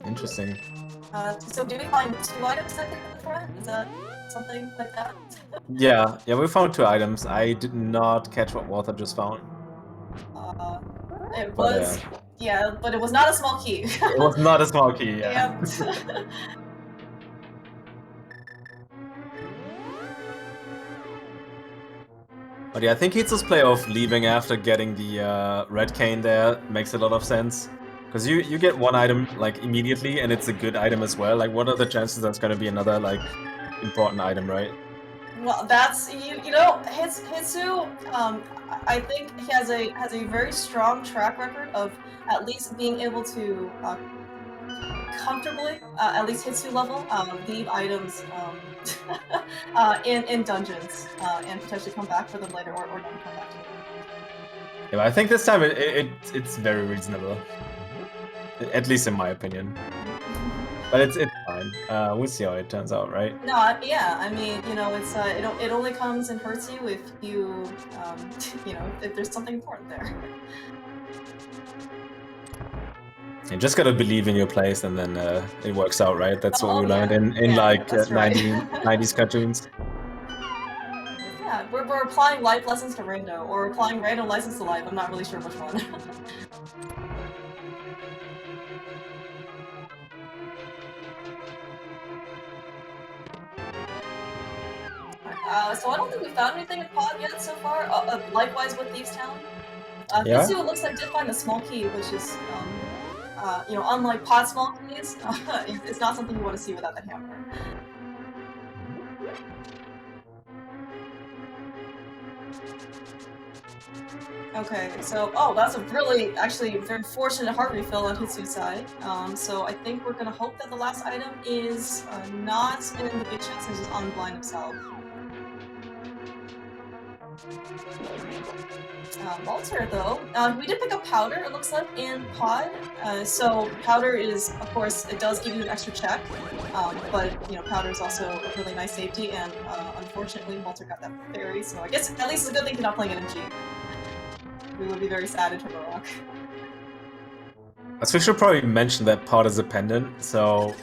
interesting. So do we find 2 items at the front? Is that something like that? Yeah, we found 2 items. I did not catch what Walther just found. It was. Yeah, but it was not a small key. It was not a small key, yeah. Yep. But yeah, I think Hitsu's play of leaving after getting the red cane there makes a lot of sense. Because you get one item, like, immediately, and it's a good item as well. Like, what are the chances that's gonna be another, like, important item, right? Well, that's, you know, Hitsu, I think he has a very strong track record of at least being able to comfortably, at least Hitsu level, leave items in dungeons and potentially come back for them later, or not come back to them. Yeah, but I think this time it's very reasonable, at least in my opinion. But it's fine. We'll see how it turns out, right? No, yeah. I mean, you know, it's it only comes and hurts you if you, you know, if there's something important there. You just gotta believe in your place, and then it works out, right? That's what we learned in yeah, like right. 90s cartoons. Yeah, we're applying life lessons to Rando, or applying Rando lessons to life. I'm not really sure which one. So I don't think we found anything in Pod yet so far. Likewise with Thieves Town. Yeah. Hitsu, it looks like did find a small key, which is, you know, unlike Pod small keys, it's not something you want to see without the hammer. Okay, so, oh, that's a really, actually, very fortunate heart refill on Hitsu's side. So I think we're gonna hope that the last item is not in the big chest, it's just on Blind himself. Walter, though, we did pick up Powder, it looks like, in Pod. So Powder is, of course, it does give you an extra check, but, you know, Powder is also a really nice safety, and unfortunately, Walter got that fairy, so I guess at least it's a good thing he's not playing NMG. We would be very sad in Turtlerock. So we should probably mention that Pod is a pendant, so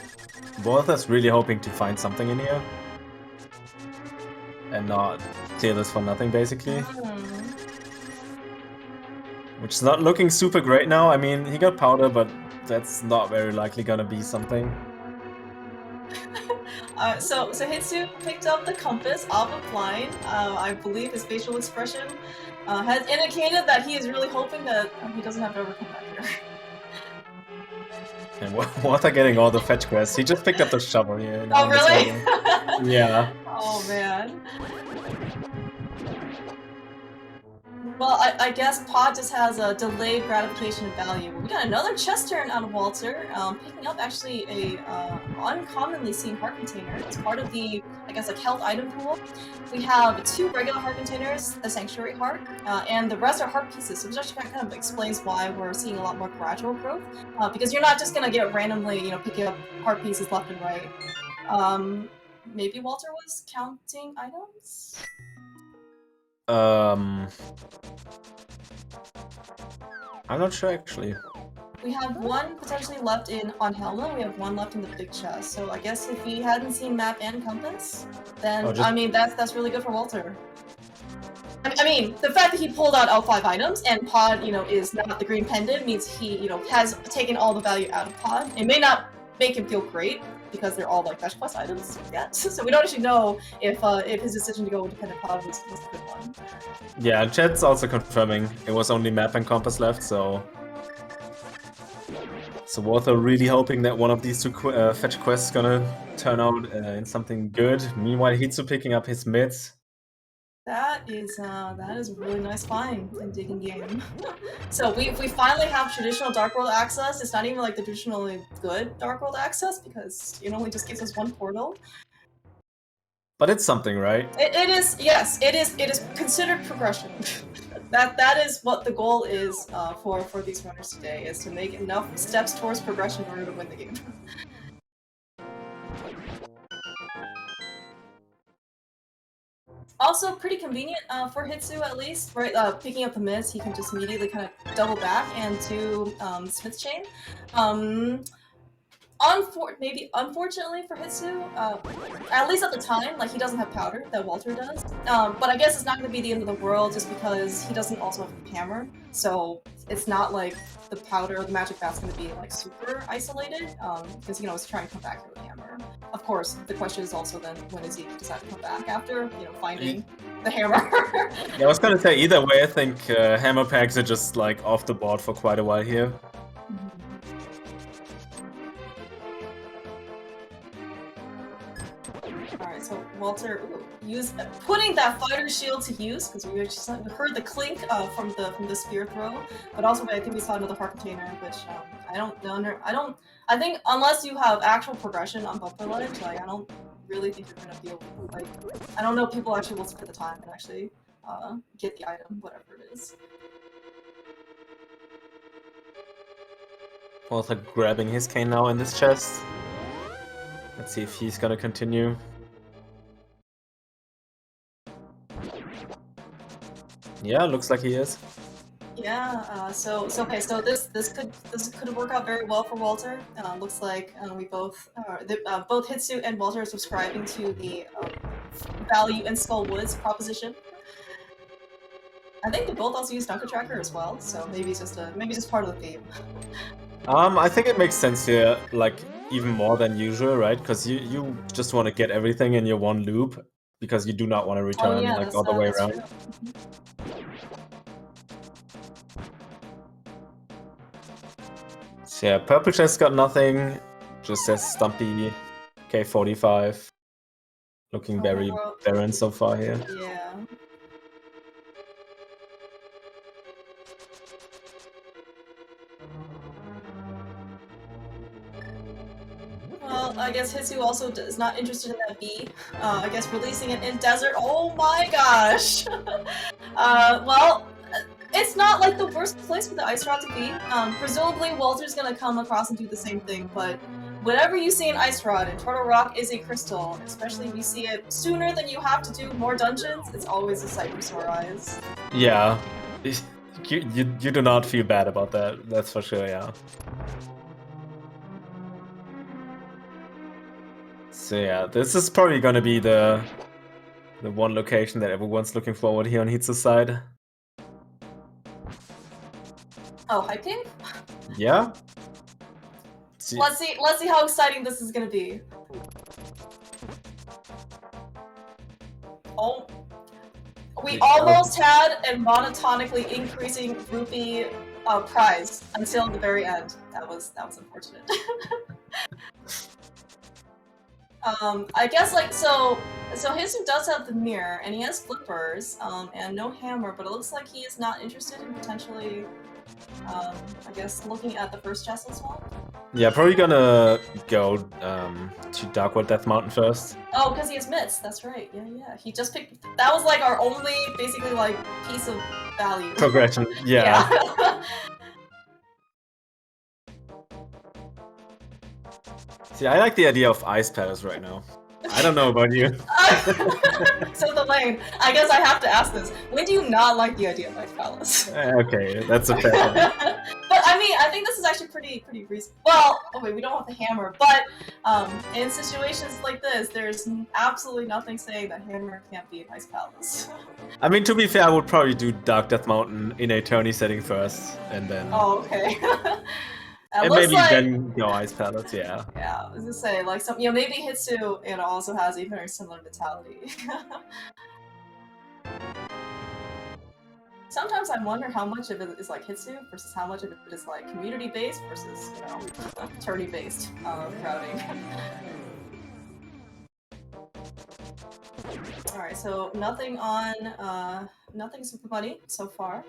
Walther's really hoping to find something in here. And not clear this for nothing, basically. Which is not looking super great now. I mean, he got Powder, but that's not very likely gonna be something. So Hitsu picked up the compass off of blind. I believe his facial expression has indicated that he is really hoping that he doesn't have to ever come back here. And Walther getting all the fetch quests. He just picked up the shovel here. Oh, really? Yeah. Oh, man. Well, I guess Pod just has a delayed gratification of value. We got another chest turn out of Walter, picking up actually a uncommonly seen heart container. It's part of the, I guess, like health item pool. We have 2 regular heart containers, the Sanctuary Heart, and the rest are heart pieces. So which actually kind of explains why we're seeing a lot more gradual growth, because you're not just gonna get randomly, picking up heart pieces left and right. Maybe Walter was counting items? I'm not sure actually. We have 1 potentially left on Helma, we have 1 left in the big chest. So I guess if he hadn't seen map and compass, then I mean that's really good for Walter. I mean, the fact that he pulled out all 5 items and Pod, is not the green pendant means he, has taken all the value out of Pod. It may not make him feel great because they're all like fetch quest items yet, so we don't actually know if his decision to go with dependent Pod was a good one. Yeah, chat's also confirming it was only map and compass left, so Walther really hoping that one of these 2 fetch quests is gonna turn out in something good. Meanwhile, Hitsu picking up his mids. That is a really nice find in Digging Game. So we finally have traditional Dark World access. It's not even like the traditionally good Dark World access because it only just gives us 1 portal. But it's something, right? It is, yes, it is considered progression. that is what the goal is for these runners today, is to make enough steps towards progression in order to win the game. Also pretty convenient for Hitsu at least, right? Picking up the miss, he can just immediately kind of double back and do Smith's Chain. Unfortunately for Hitsu, at least at the time, like he doesn't have powder that Walter does. But I guess it's not going to be the end of the world just because he doesn't also have a hammer. So it's not like the powder or the magic bat's going to be like super isolated because he's trying to come back here with a hammer. Of course, the question is also then when does he decide to come back after finding the hammer? Yeah, I was going to say either way. I think hammer packs are just like off the board for quite a while here. Alright, so Walter putting that fighter shield to use because we heard the clink from the spear throw, but also I think we saw another heart container, which I think unless you have actual progression on buffer ledge, like I don't really think you're gonna be able to, like, I don't know if people actually will spend the time and actually get the item, whatever it is. Walther grabbing his cane now in this chest. Let's see if he's gonna continue. Yeah, looks like he is. Yeah. So this could work out very well for Walter. Looks like we both Hitsu and Walter are subscribing to the value in Skull Woods proposition. I think they both also use Dunker Tracker as well, so maybe it's just part of the theme. I think it makes sense here, like even more than usual, right? Because you just want to get everything in your one loop because you do not want to return like all the way around. True. So yeah, purple chest got nothing. Just says Stumpy K45. Looking very barren so far here. Yeah. Well, I guess Hitsu also is not interested in that B. I guess releasing it in desert. Oh my gosh! Well, it's not like the worst place for the ice rod to be. Presumably Walter's gonna come across and do the same thing, but whatever you see in Ice Rod, and Turtle Rock is a crystal, especially if you see it sooner than you have to do more dungeons, it's always a sight for sore eyes. Yeah. You do not feel bad about that, that's for sure, yeah. So yeah, this is probably gonna be the one location that everyone's looking forward here on Hitsu's side. Oh, Hyping? Yeah? Let's see how exciting this is gonna be. Oh, we almost had a monotonically increasing rupee prize until the very end. That was unfortunate. I guess like so Hitsu does have the mirror and he has flippers and no hammer, but it looks like he is not interested in potentially I guess looking at the first chest as well. Yeah, probably gonna go to Darkwood Death Mountain first. Oh, because he has mitts. That's right. Yeah. He just picked. That was like our only, basically, like piece of value. Progression. Yeah. See, I like the idea of ice palace right now. I don't know about you. So the lane. I guess I have to ask this. When do you not like the idea of ice palace? Okay, that's a fair one. But I mean, I think this is actually pretty recent. Well, okay, we don't have the hammer, but in situations like this, there's absolutely nothing saying that hammer can't be an ice palace. I mean, to be fair, I would probably do Dark Death Mountain in a tourney setting first, and then. Oh, okay. And maybe like, then go ice palace, yeah. Yeah, I was gonna say, like, some, maybe Hitsu, also has a very similar mentality. Sometimes I wonder how much of it is like Hitsu versus how much of it is like community-based versus, tourney-based routing. Alright, so nothing on, nothing super money so far.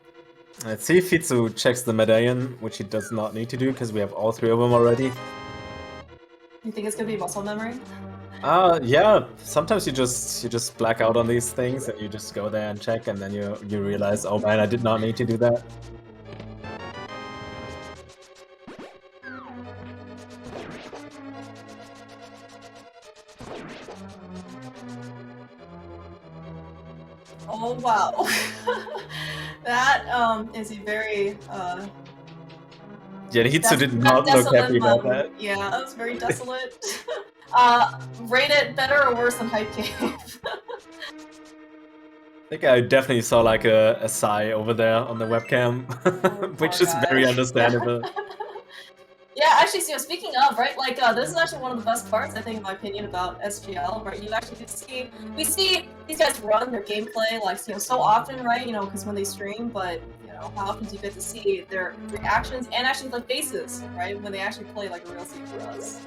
Let's see if Hitsu checks the medallion, which he does not need to do because we have all three of them already. You think it's gonna be muscle memory? Yeah. Sometimes you just black out on these things and you just go there and check, and then you realize, oh man, I did not need to do that. Oh wow. That is a very yeah, Hitsu did not look happy about that. Yeah, that was very desolate. Rate it better or worse than Hype Cave? I think I definitely saw like a sigh over there on the webcam, which is very understandable. Yeah, actually, speaking of, right, like, this is actually one of the best parts, I think, in my opinion, about SGL, right? You actually get to see, we see these guys run their gameplay, like, so often, right, because when they stream, but, how often do you get to see their reactions and actually the faces, right, when they actually play, like, a real scene for us?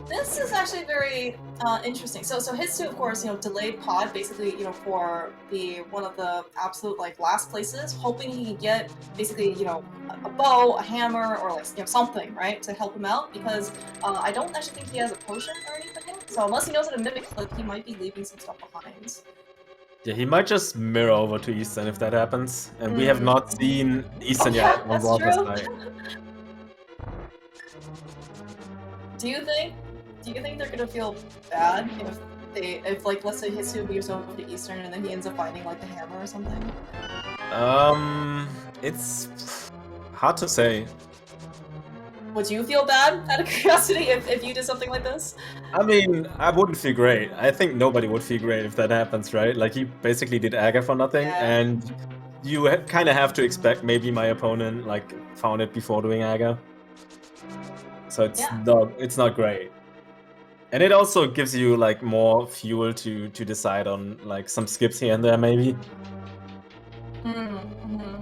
This is actually very interesting. So Hitsu, of course, delayed pod basically, for one of the absolute like last places, hoping he can get basically, a bow, a hammer, or like something, right, to help him out, because I don't actually think he has a potion or anything. So unless he knows how to mimic clip, he might be leaving some stuff behind. Yeah, he might just mirror over to Eastern if that happens, and we have not seen Eastern yet on Walther's side. Do you think they're gonna feel bad if like, let's say Hitsu moves over to Eastern and then he ends up finding like the hammer or something? It's hard to say. Would you feel bad, out of curiosity, if you did something like this? I mean, I wouldn't feel great. I think nobody would feel great if that happens, right? Like, he basically did Aga for nothing, and you kind of have to expect maybe my opponent like found it before doing Aga. So it's not great. And it also gives you like more fuel to decide on like some skips here and there maybe.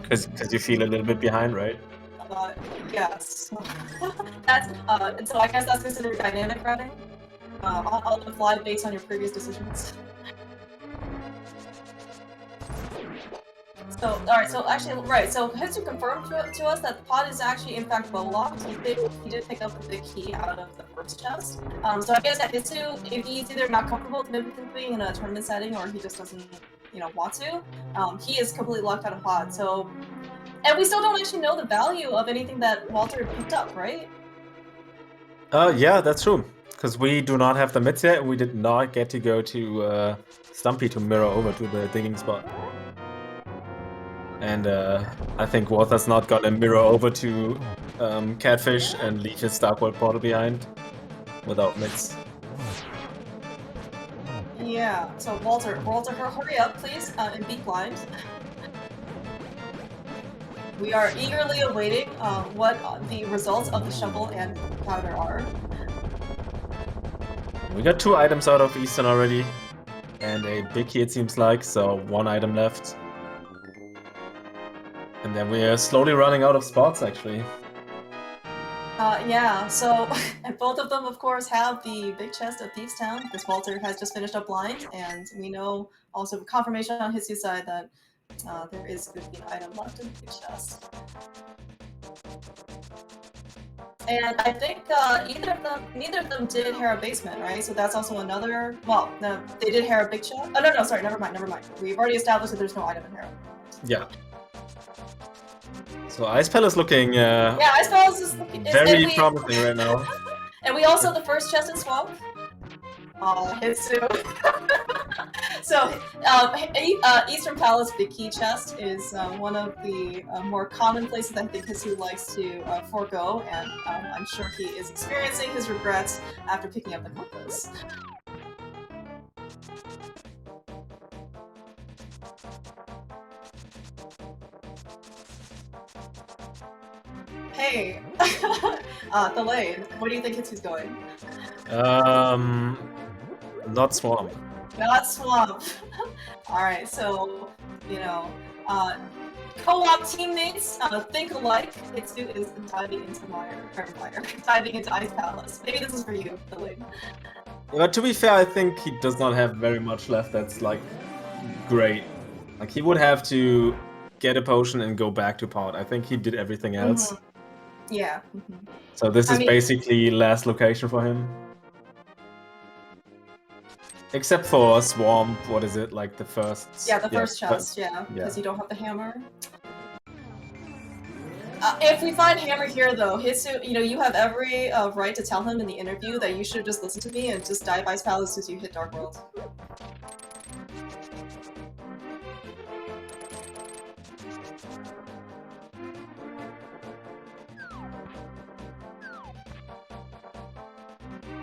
Because you feel a little bit behind, right? Yes. That's and so I guess that's considered dynamic routing. On the fly based on your previous decisions. So, alright, so actually, right, so Hitsu confirmed to us that the pod is actually, in fact, well locked. He did pick up the key out of the first chest. So I guess that Hitsu, if he's either not comfortable with mimicking in a tournament setting or he just doesn't, want to, he is completely locked out of pod. So, and we still don't actually know the value of anything that Walther picked up, right? Yeah, that's true. Because we do not have the mids yet, and we did not get to go to Stumpy to mirror over to the digging spot. And I think Walther's not gonna mirror over to Catfish and leave his Dark World portal behind without mids. Yeah, so Walter, hurry up, please, and be blind. We are eagerly awaiting what the results of the shovel and powder are. We got 2 items out of Eastern already, and a big key it seems like, so 1 item left. And then we're slowly running out of spots actually. Yeah, so and both of them, of course, have the big chest of Thieves Town, because Walter has just finished up blind, and we know also confirmation on Hitsu's side that there is going to be an item left in the big chest. And I think neither of them did Hera Basement, right? So that's also another. Well, no, they did Hera Big Chest. Oh no, sorry, never mind. We've already established that there's no item in Hera. Yeah. So Ice Palace looking. Yeah, Ice Palace is looking very promising right now. And we also the first chest in Swamp. Hitsu. So, Eastern Palace Big Key Chest is one of the more common places I think Hitsu likes to forego, and I'm sure he is experiencing his regrets after picking up the compass. Hey, the lane. Where do you think Hitsu's going? Not Swamp. Not Swamp. Alright, so, you know, co-op teammates think alike. Hitsu is diving into Ice Palace. Maybe this is for you, the lane. But to be fair, I think he does not have very much left that's, like, great. Like, he would have to get a potion and go back to pot. I think he did everything else. Yeah. So this is basically last location for him. Except for Swamp, what is it, like the first... Yeah, the first chest, because you don't have the hammer. If we find hammer here, though, Hitsu, you know, you have every right to tell him in the interview that you should just listen to me and just dive Ice Palace as soon as you hit Dark World.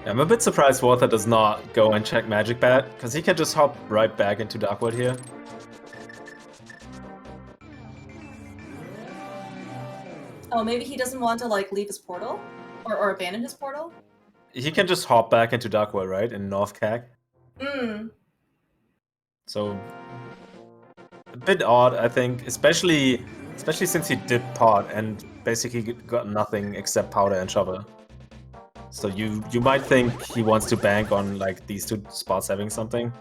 Yeah, I'm a bit surprised Walther does not go and check Magic Bat, because he can just hop right back into Dark World here. Oh, maybe he doesn't want to, like, leave his portal? Or abandon his portal? He can just hop back into Dark World, right? In North CAG. So, a bit odd, I think, especially since he did pot and basically got nothing except powder and shovel. So you might think he wants to bank on like these 2 spots having something.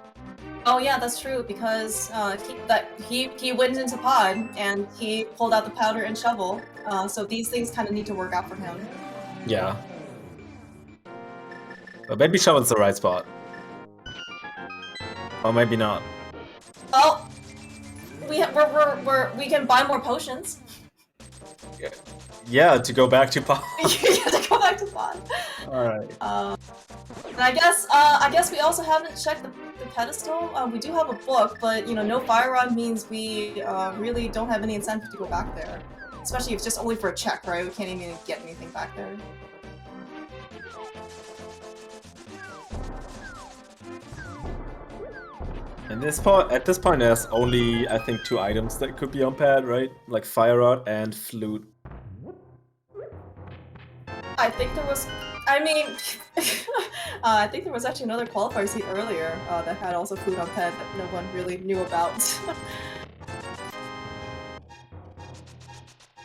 Oh yeah, that's true, because he went into pod and he pulled out the powder and shovel. So these things kind of need to work out for him. Yeah. But maybe shovel's the right spot. Or maybe not. Oh, we can buy more potions. Yeah, to go back to pod. Yeah, to go back to pod. All right. And I guess we also haven't checked the pedestal. We do have a book, but you know, no fire rod means we really don't have any incentive to go back there. Especially if it's just only for a check, right? We can't even get anything back there. And at this point, there's only I think 2 items that could be on pad, right? Like fire rod and flute. I think there was. I mean, I think there was actually another qualifier seat earlier that had also food on ped that no one really knew about.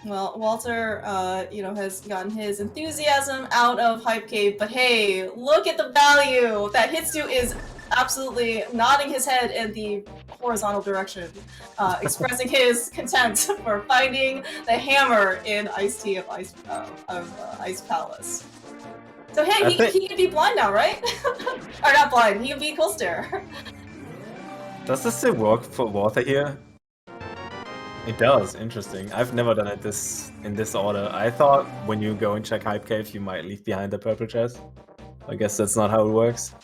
Well, Walter, you know, has gotten his enthusiasm out of Hype Cave, but hey, look at the value! That Hitsu is absolutely nodding his head in the horizontal direction, expressing his content for finding the hammer in Ice Tea of Ice Palace. So hey, he can be blind now, right? Or not blind, he can be Cool Stare. Does this still work for Walther here? It does, interesting. I've never done it in this order. I thought when you go and check Hype Cave, you might leave behind the purple chest. I guess that's not how it works.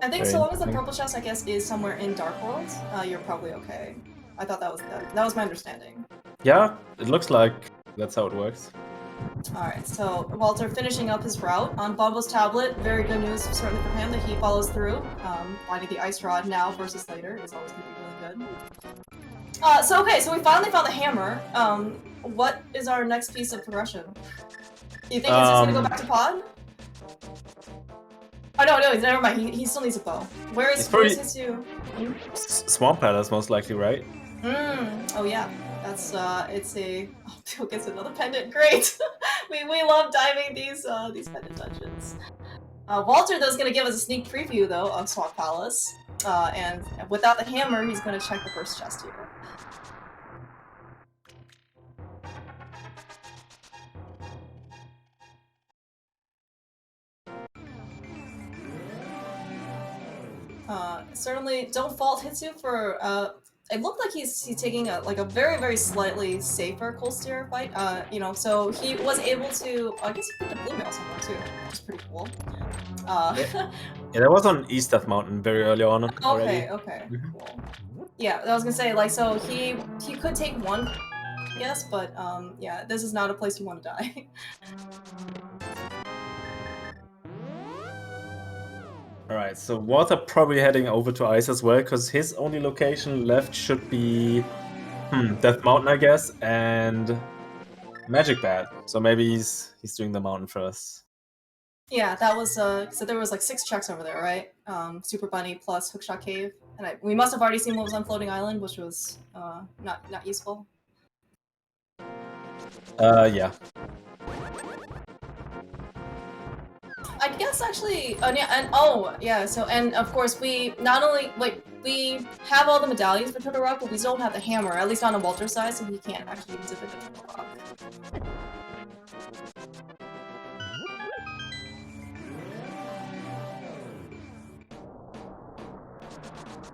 I think so long as the purple chest, I guess, is somewhere in Dark World, you're probably okay. I thought that was my understanding. Yeah, it looks like that's how it works. Alright, so Walter finishing up his route on Bumbo's tablet. Very good news, certainly for him, that he follows through. Finding the ice rod now versus later is always going to be really good. So we finally found the hammer. What is our next piece of progression? Do you think he's just going to go back to pod? Oh, no, never mind. He still needs a bow. Where's Hitsu? Swamp Palace, most likely, right? Oh yeah. That's it's a oh, gets another pendant. Great. we love diving these pendant dungeons. Walter though is gonna give us a sneak preview though of Swamp Palace. And without the hammer, he's gonna check the first chest here. Certainly don't fault Hitsu for it looked like he's taking a very slightly safer cold steer fight. You know, so he was able to I guess he picked a blue mail somewhere too, which is pretty cool. Yeah, that was on East of Mountain very early on already. Okay, cool. Yeah, I was gonna say like so he could take one, yes, but yeah, this is not a place you want to die. Alright, so Walther probably heading over to Ice as well, because his only location left should be Death Mountain, I guess, and Magic Bat. So maybe he's doing the mountain first. Yeah, that was so there was like 6 checks over there, right? Super Bunny plus Hookshot Cave, and we must have already seen what was on Floating Island, which was not useful. Yeah. I guess actually, so and of course we not only we have all the medallions for Turtle Rock, but we don't have the hammer, at least on a Walter side, so he can't actually use it for Turtle Rock.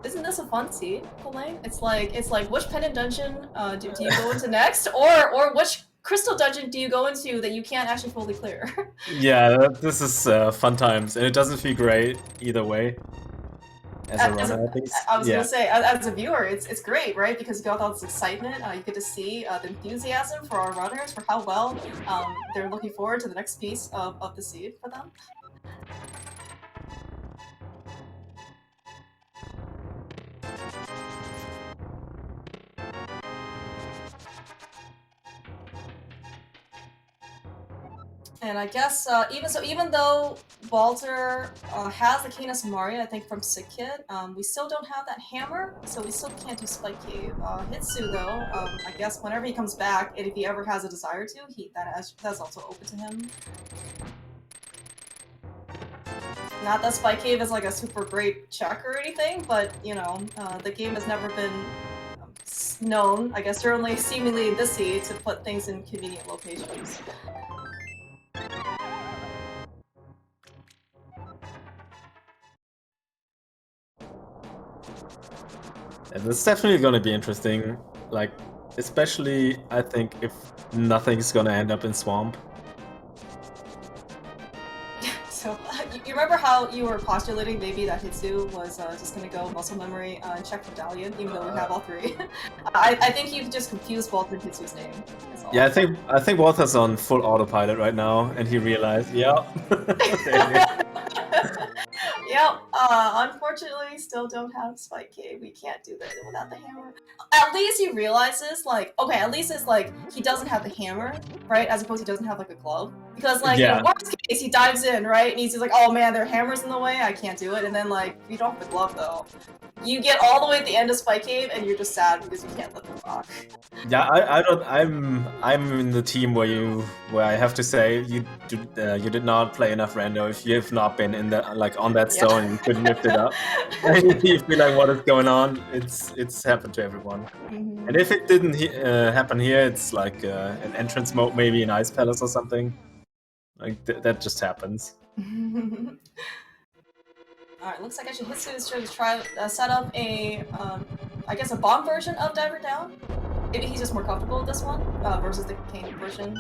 Isn't this a fun seed, Elaine? It's like which pendant dungeon do you go into next, or which crystal dungeon do you go into that you can't actually fully clear? Yeah, this is fun times, and it doesn't feel great either way. As a runner, at least. I was gonna say, as a viewer, it's great, right? Because you got all this excitement. You get to see the enthusiasm for our runners, for how well they're looking forward to the next piece of the seed for them. And I guess even though Walter has the Canis Maria, I think from Sick Kid, we still don't have that hammer, so we still can't do Spike Cave. Hitsu though, I guess whenever he comes back, and if he ever has a desire to, that's also open to him. Not that Spike Cave is like a super great check or anything, but you know, the game has never been known, I guess certainly seemingly in this seed, to put things in convenient locations. And it's definitely going to be interesting, like, especially, I think, if nothing's going to end up in Swamp. So, you remember how you were postulating maybe that Hitsu was just going to go muscle memory and check for Dalian, even though we have all 3? I think you just confused Walter and Hitsu's name. Yeah, I think Walter's on full autopilot right now, and he realized, yeah. Yep, unfortunately, still don't have Spike Cave. We can't do that without the hammer. At least he realizes, like, okay, at least it's like, he doesn't have the hammer, right? As opposed to he doesn't have, like, a glove. Because, like, in worst case, he dives in, right? And he's just like, oh man, their hammer's in the way, I can't do it. And then, like, you don't have the glove, though. You get all the way at the end of Spike Cave, and you're just sad because you can't lift the rock. Yeah, I'm in the team where I have to say you did not play enough rando if you have not been in the on that stone and you couldn't lift it up. And you feel like what is going on? It's happened to everyone. Mm-hmm. And if it didn't happen here, it's like an entrance mode maybe in Ice Palace or something. Like that just happens. Alright, looks like actually Hitsu is trying to set up a, I guess a bomb version of Diver Down. Maybe he's just more comfortable with this one, versus the cane version.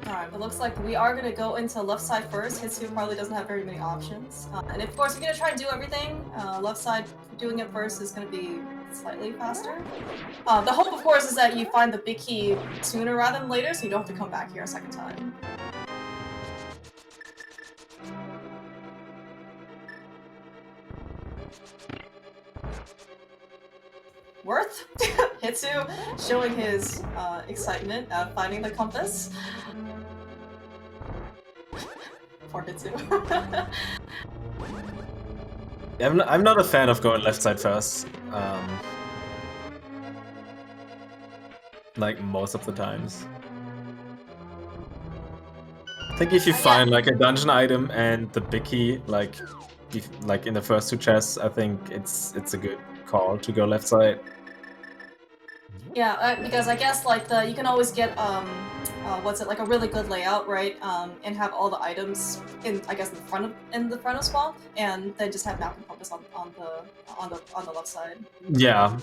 Alright, it looks like we are going to go into left side first. Hitsu probably doesn't have very many options. And of course, if you're going to try and do everything, left side doing it first is going to be slightly faster. The hope, of course, is that you find the big key sooner rather than later, so you don't have to come back here a second time. Worth? Hitsu showing his excitement at finding the compass. Poor Hitsu. I'm not a fan of going left side first. Like most of the times. I think if you find like a dungeon item and the big key, like in the first two chests, I think it's a good call to go left side. Yeah, because I guess like you can always get like a really good layout, right? And have all the items in the front of spawn, and then just have map and compass on the left side. Yeah.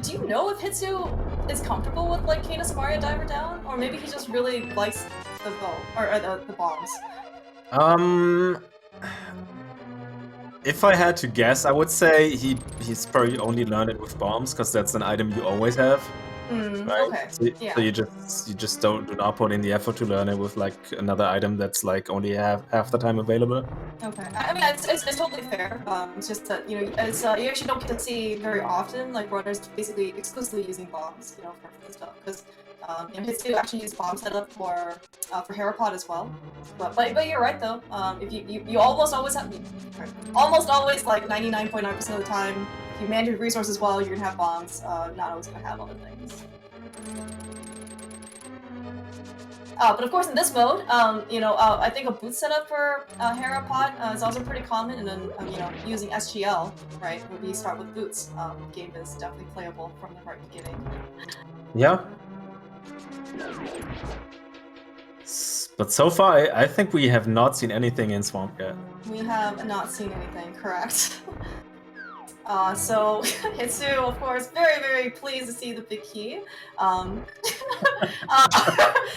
Do you know if Hitsu is comfortable with like Canis Maria Diver Down, or maybe he just really likes the bow or the bombs? If I had to guess, I would say he's probably only learned it with bombs, because that's an item you always have. Right? Okay. So you just do not put in the effort to learn it with like another item that's like only half the time available. Okay. I mean, it's totally fair. It's just that you actually don't get to see very often like runners basically exclusively using bombs, for this stuff, because Hitsu actually use bomb setup for Herapod as well. But you're right though. If you almost always have like 99.9% of the time, if you manage your resources well, you're gonna have bombs. Not always gonna have other things. But of course, in this mode, I think a boot setup for Herapod is also pretty common, and then using SGL, right, when you start with boots, game is definitely playable from the very beginning. Yeah. But so far, I think we have not seen anything in Swamp yet. We have not seen anything, correct. So Hitsu, of course, very, very pleased to see the big key.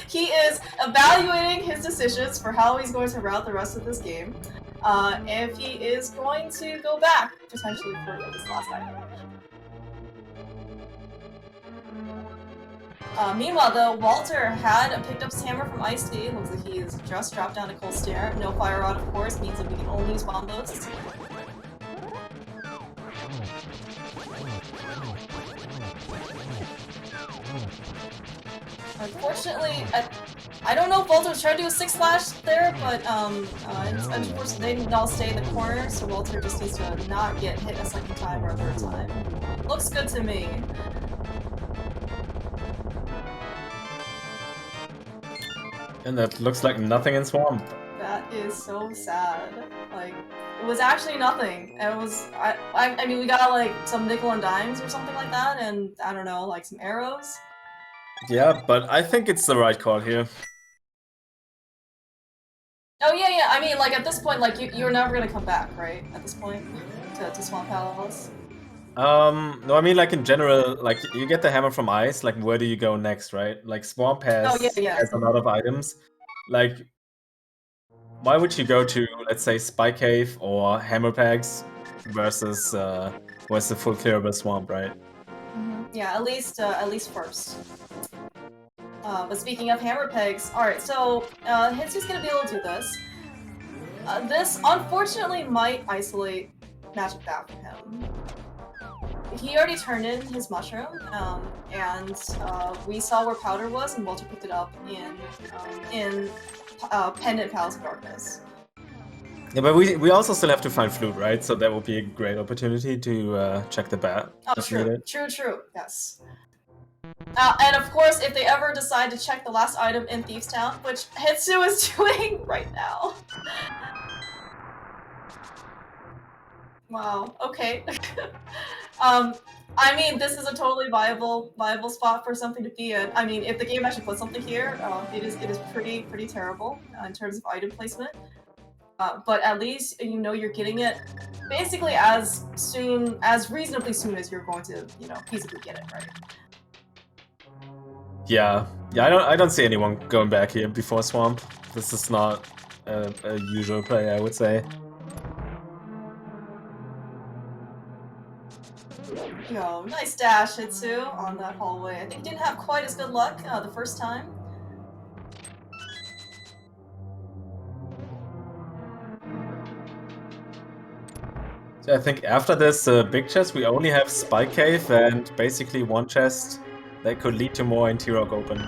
He is evaluating his decisions for how he's going to route the rest of this game. If he is going to go back, potentially, for this last item. Meanwhile, though, Walter had picked up his hammer from Ice-T. Looks like he has just dropped down to Cold Stare. No fire rod, of course, means that we can only use bomb boats. Unfortunately, I don't know if Walter was trying to do a 6 slash there, but unfortunately they didn't all stay in the corner, so Walter just needs to not get hit a second time or a third time. Looks good to me. And that looks like nothing in Swamp. That is so sad. Like, it was actually nothing. It was, I mean, we got like some nickel and dimes or something like that, and I don't know, like some arrows. Yeah, but I think it's the right call here. Oh yeah, I mean, like at this point, like you're never gonna come back, right? At this point, to Swamp Palace. No, I mean like in general, like you get the hammer from Ice, like where do you go next, right? Like Swamp has a lot of items. Like, why would you go to, let's say, Spy Cave or Hammer Pegs versus what's the full clearable Swamp, right? Yeah, at least first. But speaking of Hammer Pegs, alright, so Hitsu's gonna be able to do this. This unfortunately might isolate Magic Bat from him. He already turned in his mushroom, and we saw where powder was, and Walter picked it up in Pendant Palace of Darkness. Yeah, but we also still have to find Flute, right? So that would be a great opportunity to check the bat. Oh, true, yes. And of course, if they ever decide to check the last item in Thieves Town, which Hitsu is doing right now. Wow, okay. I mean, this is a totally viable spot for something to be in. I mean, if the game actually puts something here, it is pretty terrible in terms of item placement. But at least you're getting it basically as reasonably soon as you're going to, you know, feasibly get it, right? Yeah, I don't see anyone going back here before Swamp. This is not a usual play, I would say. Yo, nice dash, Hitsu, on that hallway. I think you didn't have quite as good luck the first time. So I think after this big chest, we only have Spike Cave and basically one chest that could lead to more in T-Rock Open.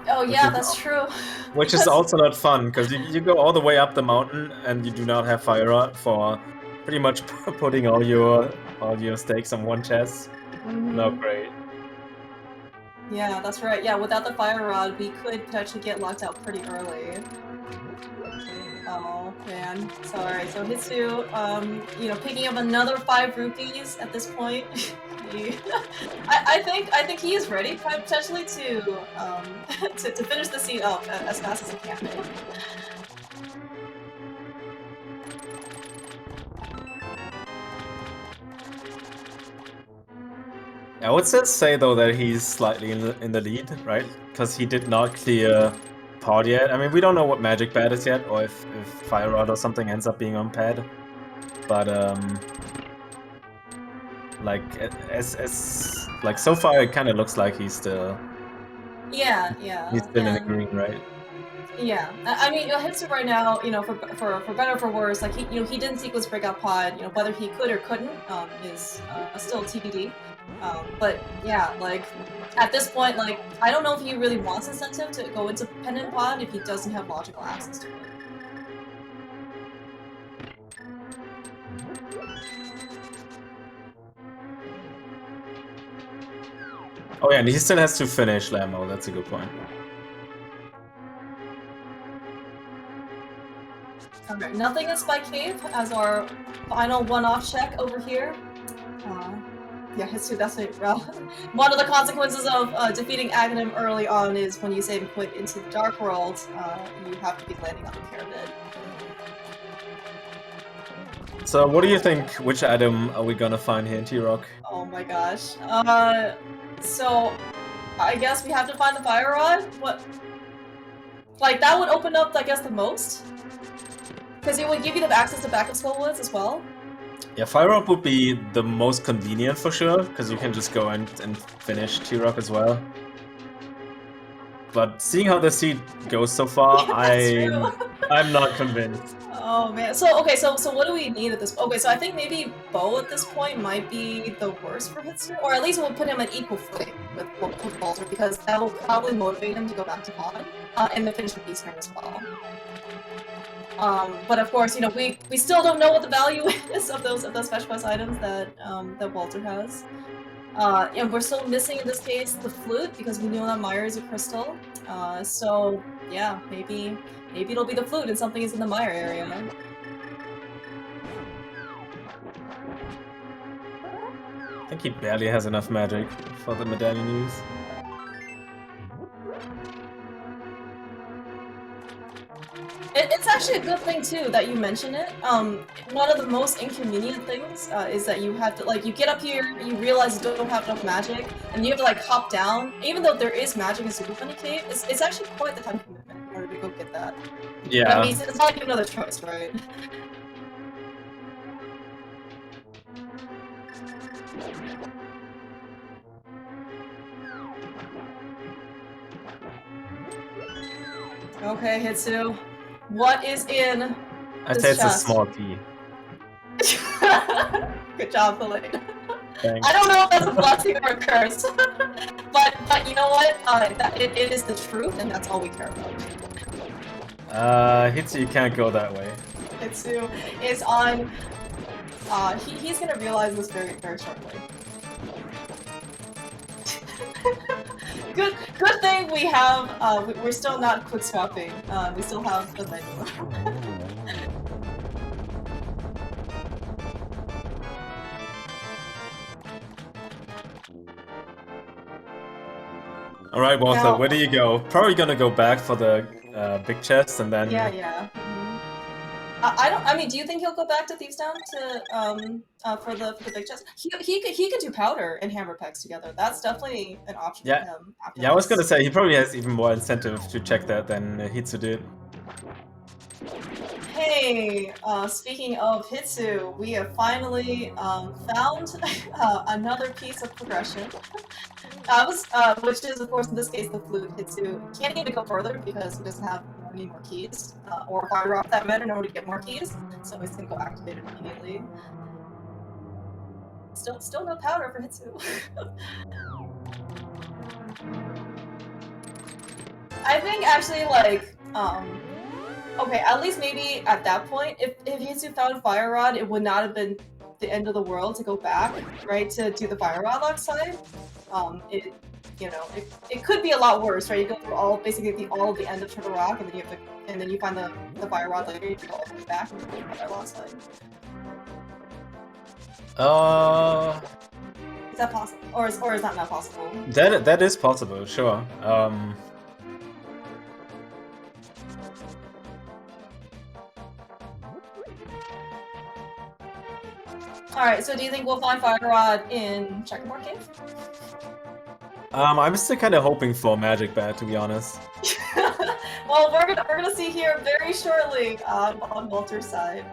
Oh yeah, that's true. Which is also not fun, because you go all the way up the mountain and you do not have Fire Rod for pretty much putting all your stakes on one chest. Not great. Yeah, that's right. Yeah, without the Fire Rod, we could potentially get locked out pretty early. Oh man, sorry. So Hitsu, you know, picking up another 5 rupees at this point. I think he is ready potentially to to finish the scene up as fast as he can. I would say though that he's slightly in the lead, right? Because he did not clear Pod yet. I mean, we don't know what Magic Pad is yet, or if Fire Rod or something ends up being on Pad. But like like so far, it kind of looks like he's still. Yeah. He's still in the green, right? Yeah, I mean, Hitsu right now, you know, for better or for worse, like he didn't sequence Breakout Pod. You know, whether he could or couldn't is still TBD. But yeah, like at this point, like I don't know if he really wants incentive to go into Pendant Pod if he doesn't have logical access to it. Oh yeah, and he still has to finish Lambo. That's a good point. Okay, nothing in Spike Cave as our final one-off check over here. Yeah, Hitsu, that's it. One of the consequences of defeating Aghanim early on is when you save and quit into the Dark World, you have to be landing on the pyramid. So what do you think? Which item are we gonna find here in T-Rock? Oh my gosh. So I guess we have to find the Fire Rod? What? Like, that would open up, I guess, the most? Because it would give you the access to backup Skullwoods as well? Yeah, Fire Rod would be the most convenient for sure, because you can just go and finish T-Rock as well. But seeing how the seed goes so far, yeah, I'm not convinced. Oh man. So okay, so what do we need at this? Okay, so I think maybe Bo at this point might be the worst for Hitsu, or at least we'll put him at equal footing with Walther, because that will probably motivate him to go back to Pod and then finish the Beast Ring as well. But of course, you know, we still don't know what the value is of those special quest items that that Walther has. And we're still missing in this case the flute, because we know that Mire is a crystal. So yeah, maybe it'll be the flute and something is in the Mire area. I think he barely has enough magic for the medallion use. It's actually a good thing too that you mention it. One of the most inconvenient things is that you have to, like, you get up here, you realize you don't have enough magic, and you have to like hop down. Even though there is magic in Super Funny Cave, it's actually quite the time commitment in order to go get that. Yeah. That means it's not like you have another choice, right? Okay, Hitsu. What is in I'd say it's chest? a small P. Good job, Helene. Thanks. I don't know if that's a blessing or a curse, but you know what? It is the truth, and that's all we care about. Hitsu, you can't go that way. Hitsu is on. He's gonna realize this very shortly. Good thing we have. We're still not quick swapping. We still have the menu. All right, Walther, now, where do you go? Probably gonna go back for the big chest and then. Yeah. I mean, do you think he'll go back to Thieves Town to for the big chest? He could do powder and hammer packs together. That's definitely an option for him. Yeah, I was gonna say he probably has even more incentive to check that than Hitsu did. Hey, speaking of Hitsu, we have finally found another piece of progression. Which is, of course, in this case, the flute. Hitsu can't even go further because he doesn't have any more keys, or fire off that matter in order to get more keys. So he's gonna go activate it immediately. Still no powder for Hitsu. I think actually, like, okay, at least maybe at that point, if Hitsu found Fire Rod, it would not have been the end of the world to go back, right, to do the Fire Rod lock side. It could be a lot worse, right? You go through all of the end of Turtle Rock, and then you find the Fire Rod later. You have to go all the way back and do the Fire Rod side. Is that possible, or is that not possible? That is possible, sure. Alright, so do you think we'll find Fire Rod in Checkerboard Cave? I'm still kind of hoping for Magic Bat, to be honest. Well, we're gonna see here very shortly on Walter's side.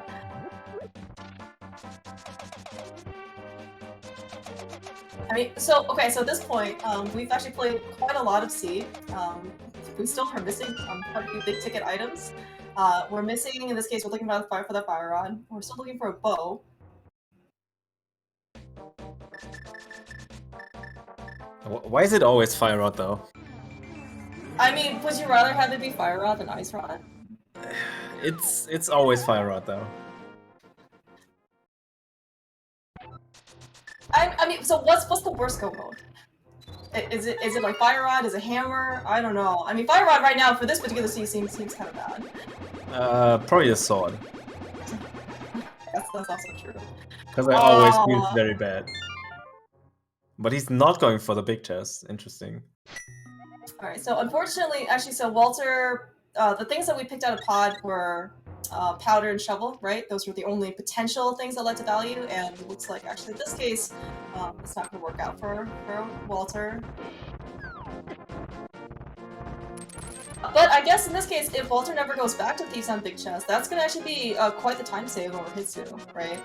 I mean, so at this point, we've actually played quite a lot of Seed. We still are missing quite a few big ticket items. We're missing, in this case, we're looking for the Fire Rod. We're still looking for a bow. Why is it always Fire Rod, though? I mean, would you rather have it be Fire Rod than Ice Rod? It's always Fire Rod, though. I mean, so what's the worst go mode? Is it like Fire Rod? Is it Hammer? I don't know. I mean, Fire Rod right now for this particular scene seems kind of bad. Probably a sword. That's also true. Because I always feel very bad. But he's not going for the big chest. Interesting. Alright, so unfortunately, actually, so Walter, the things that we picked out of Pod were powder and shovel, right? Those were the only potential things that led to value, and it looks like, actually, in this case, it's not going to work out for Walter. But I guess in this case, if Walter never goes back to Thieves on Big Chest, that's going to actually be quite the time save over Hitsu, right?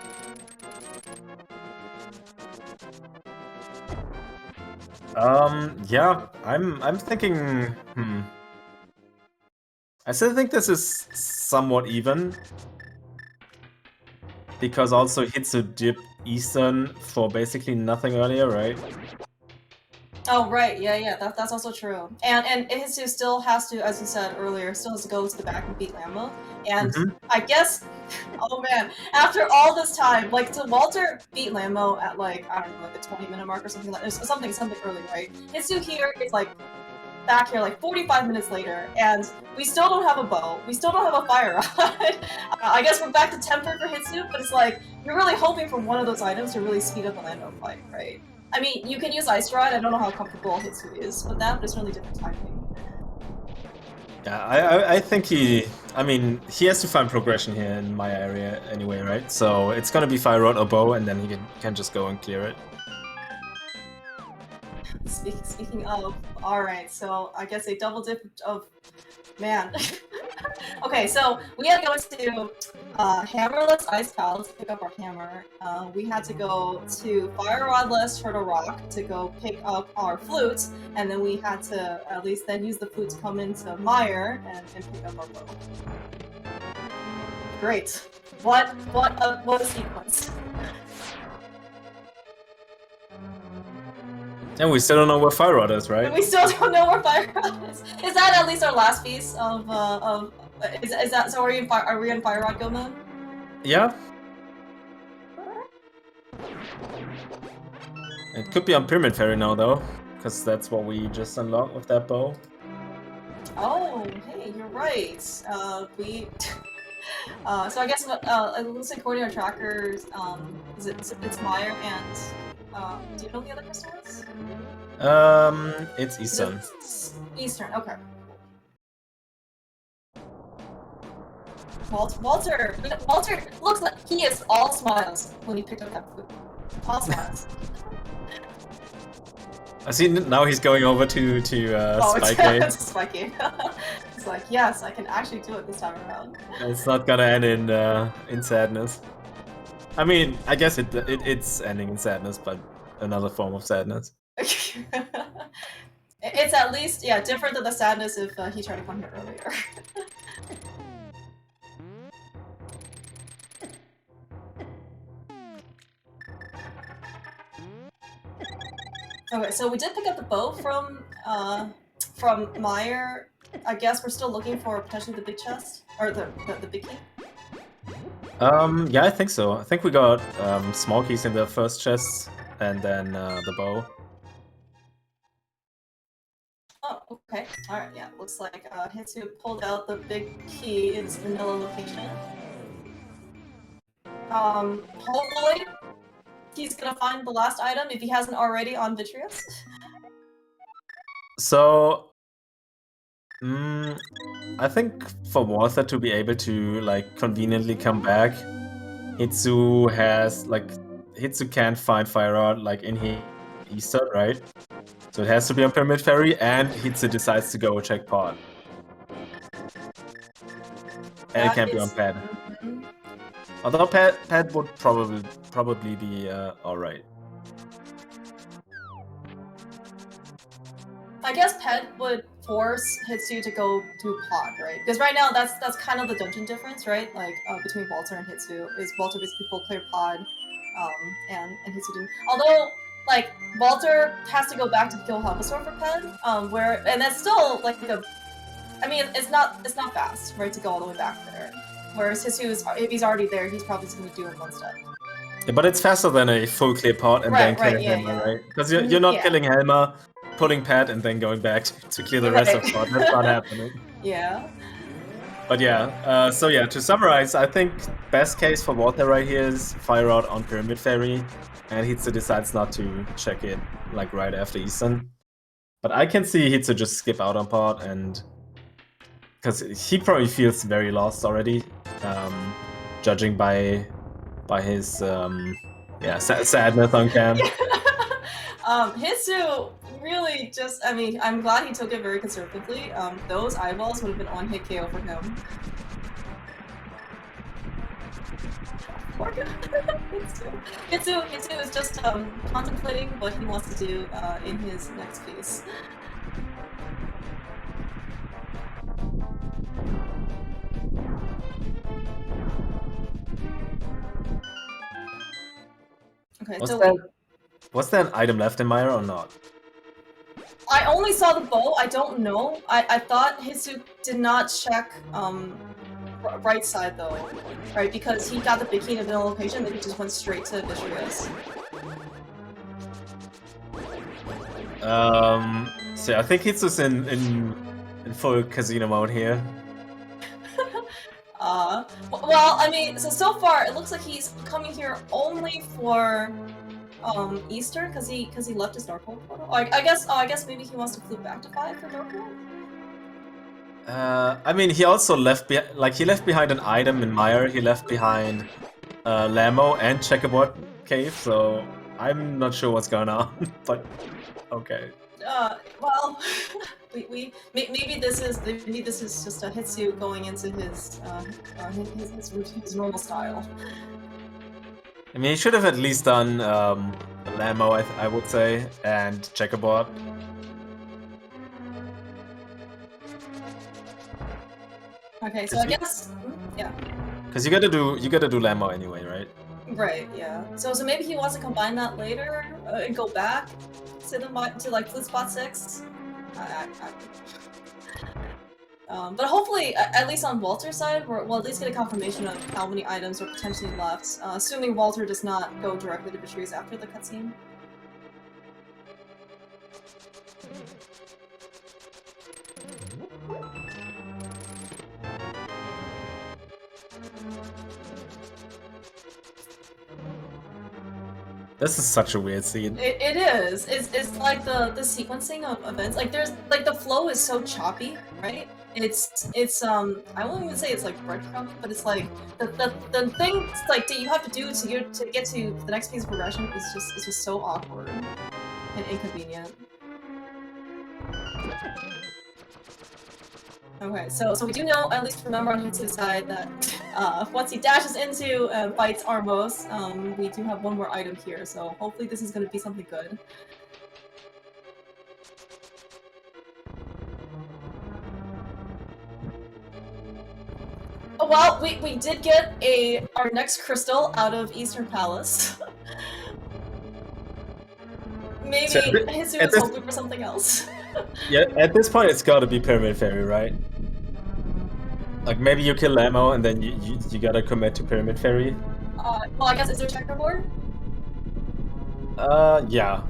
Yeah, I'm thinking, I still think this is somewhat even. Because also Hitsu dipped Eastern for basically nothing earlier, right? Oh, right, yeah, that's also true. And Hitsu still has to, as you said earlier, still has to go to the back and beat Lambo. And I guess, oh man, after all this time, like, to Walter beat Lambo at, like, I don't know, like the 20-minute mark or something like that, something early, right? Hitsu here is, like, back here, like, 45 minutes later, and we still don't have a bow, we still don't have a fire rod. I guess we're back to temper for Hitsu, but it's like, you're really hoping for one of those items to really speed up the Lambo fight, right? I mean, you can use Ice Rod, I don't know how comfortable Hitsu is with that, but it's really different timing. Yeah, I think he has to find progression here in my area anyway, right? So it's gonna be Fire Rod or Bow, and then he can just go and clear it. Speaking of, alright, so I guess a double dip of, man. Okay, so we had to go into Hammerless Ice Palace to pick up our hammer. We had to go to Fire Rodless Turtle Rock to go pick up our flute, and then we had to at least then use the flute to come into Mire and pick up our bow. Great. What a sequence. And we still don't know where Fire Rod is, right? We still don't know where Fire Rod is. Is that at least our last piece of is that, so are we in Fire Rod go mode? Yeah. It could be on Pyramid Ferry now though, because that's what we just unlocked with that bow. Oh, hey, you're right. So I guess it looks like according to our trackers, it's Mire and do you know the other customers? It's Eastern. Eastern, okay. Walter looks like he is all smiles when he picked up that food. All smiles. I see now he's going over to Spike Game. It's a Spike Game. It's like, yes, I can actually do it this time around. It's not gonna end in sadness. I mean, I guess it's ending in sadness, but another form of sadness. It's at least, yeah, different than the sadness if he tried to come here earlier. Okay, so we did pick up the bow from Meyer. I guess we're still looking for potentially the big chest or the big key. Yeah, I think so. I think we got small keys in the first chest, and then the bow. Oh, okay. All right. Yeah, looks like Hitsu pulled out the big key in its vanilla location. Hopefully he's gonna find the last item if he hasn't already on Vitreous. So, I think for Walther to be able to like conveniently come back, Hitsu can't find Fire Rod like in Eastern, right? So it has to be on Pyramid Ferry, and Hitsu decides to go check Pod. And it can't be on Pad. Although Pad would probably be alright. I guess Ped would force Hitsu to go to Pod, right? Because right now that's kind of the dungeon difference, right? Like between Walter and Hitsu is Walter basically full clear Pod, and Hitsu didn't. Although like Walter has to go back to kill Helmasaur for Ped, and that's still like I mean it's not fast, right, to go all the way back there. Whereas Hitsu if he's already there, he's probably just gonna do it in one step. Yeah, but it's faster than a full clear Pod and then killing Helma, right? Because you're not killing Helma, pulling Pad, and then going back to clear the rest of Pod. That's not happening. Yeah. But yeah, so yeah, to summarize, I think best case for Walther right here is Fire Out on Pyramid Ferry, and Hitsu decides not to check it like right after Eastern. But I can see Hitsu just skip out on Pod, and because he probably feels very lost already, judging by his sadness on cam. Hitsu really just, I mean, I'm glad he took it very conservatively. Those eyeballs would have been on hit KO for him. Hitsu is just contemplating what he wants to do in his next piece. Okay, Was there an item left in Meyer or not? I only saw the bow. I don't know. I thought Hitsu did not check right side though, right? Because he got the big key in a vanilla location, then he just went straight to Vitreous. So I think Hitsu's in full casino mode here. Well, I mean, so far it looks like he's coming here only for Easter because he left his Dark World portal. I guess maybe he wants to flip back to 5 for Dark World. I mean, he also left behind an item in Meyer. He left behind Lamo and Checkerboard Cave, so I'm not sure what's going on, but okay. Well, maybe this is just a Hitsu going into his normal style. I mean, he should have at least done Lamo, I would say, and Checkerboard. Okay, so I guess, yeah. Because you gotta do Lamo anyway, right? Right, yeah. So maybe he wants to combine that later and go back to like Flute Spot 6. But hopefully, at least on Walter's side, we'll at least get a confirmation of how many items are potentially left, assuming Walter does not go directly to Vitreous after the cutscene. This is such a weird scene. It is. It's like the sequencing of events. Like there's like the flow is so choppy, right? I won't even say it's like breadcrumbing, but it's like the things like that you have to do to get to the next piece of progression is just so awkward and inconvenient. Okay, so we do know, at least remember on Hitsu's side, that once he dashes into fights Armos, we do have one more item here, so hopefully this is going to be something good. Well, we did get our next crystal out of Eastern Palace. Maybe So Hitsu was hoping for something else. Yeah, at this point it's gotta be Pyramid Fairy, right? Like maybe you kill Lamo and then you gotta commit to Pyramid Fairy. Well, I guess is there checkerboard? Yeah.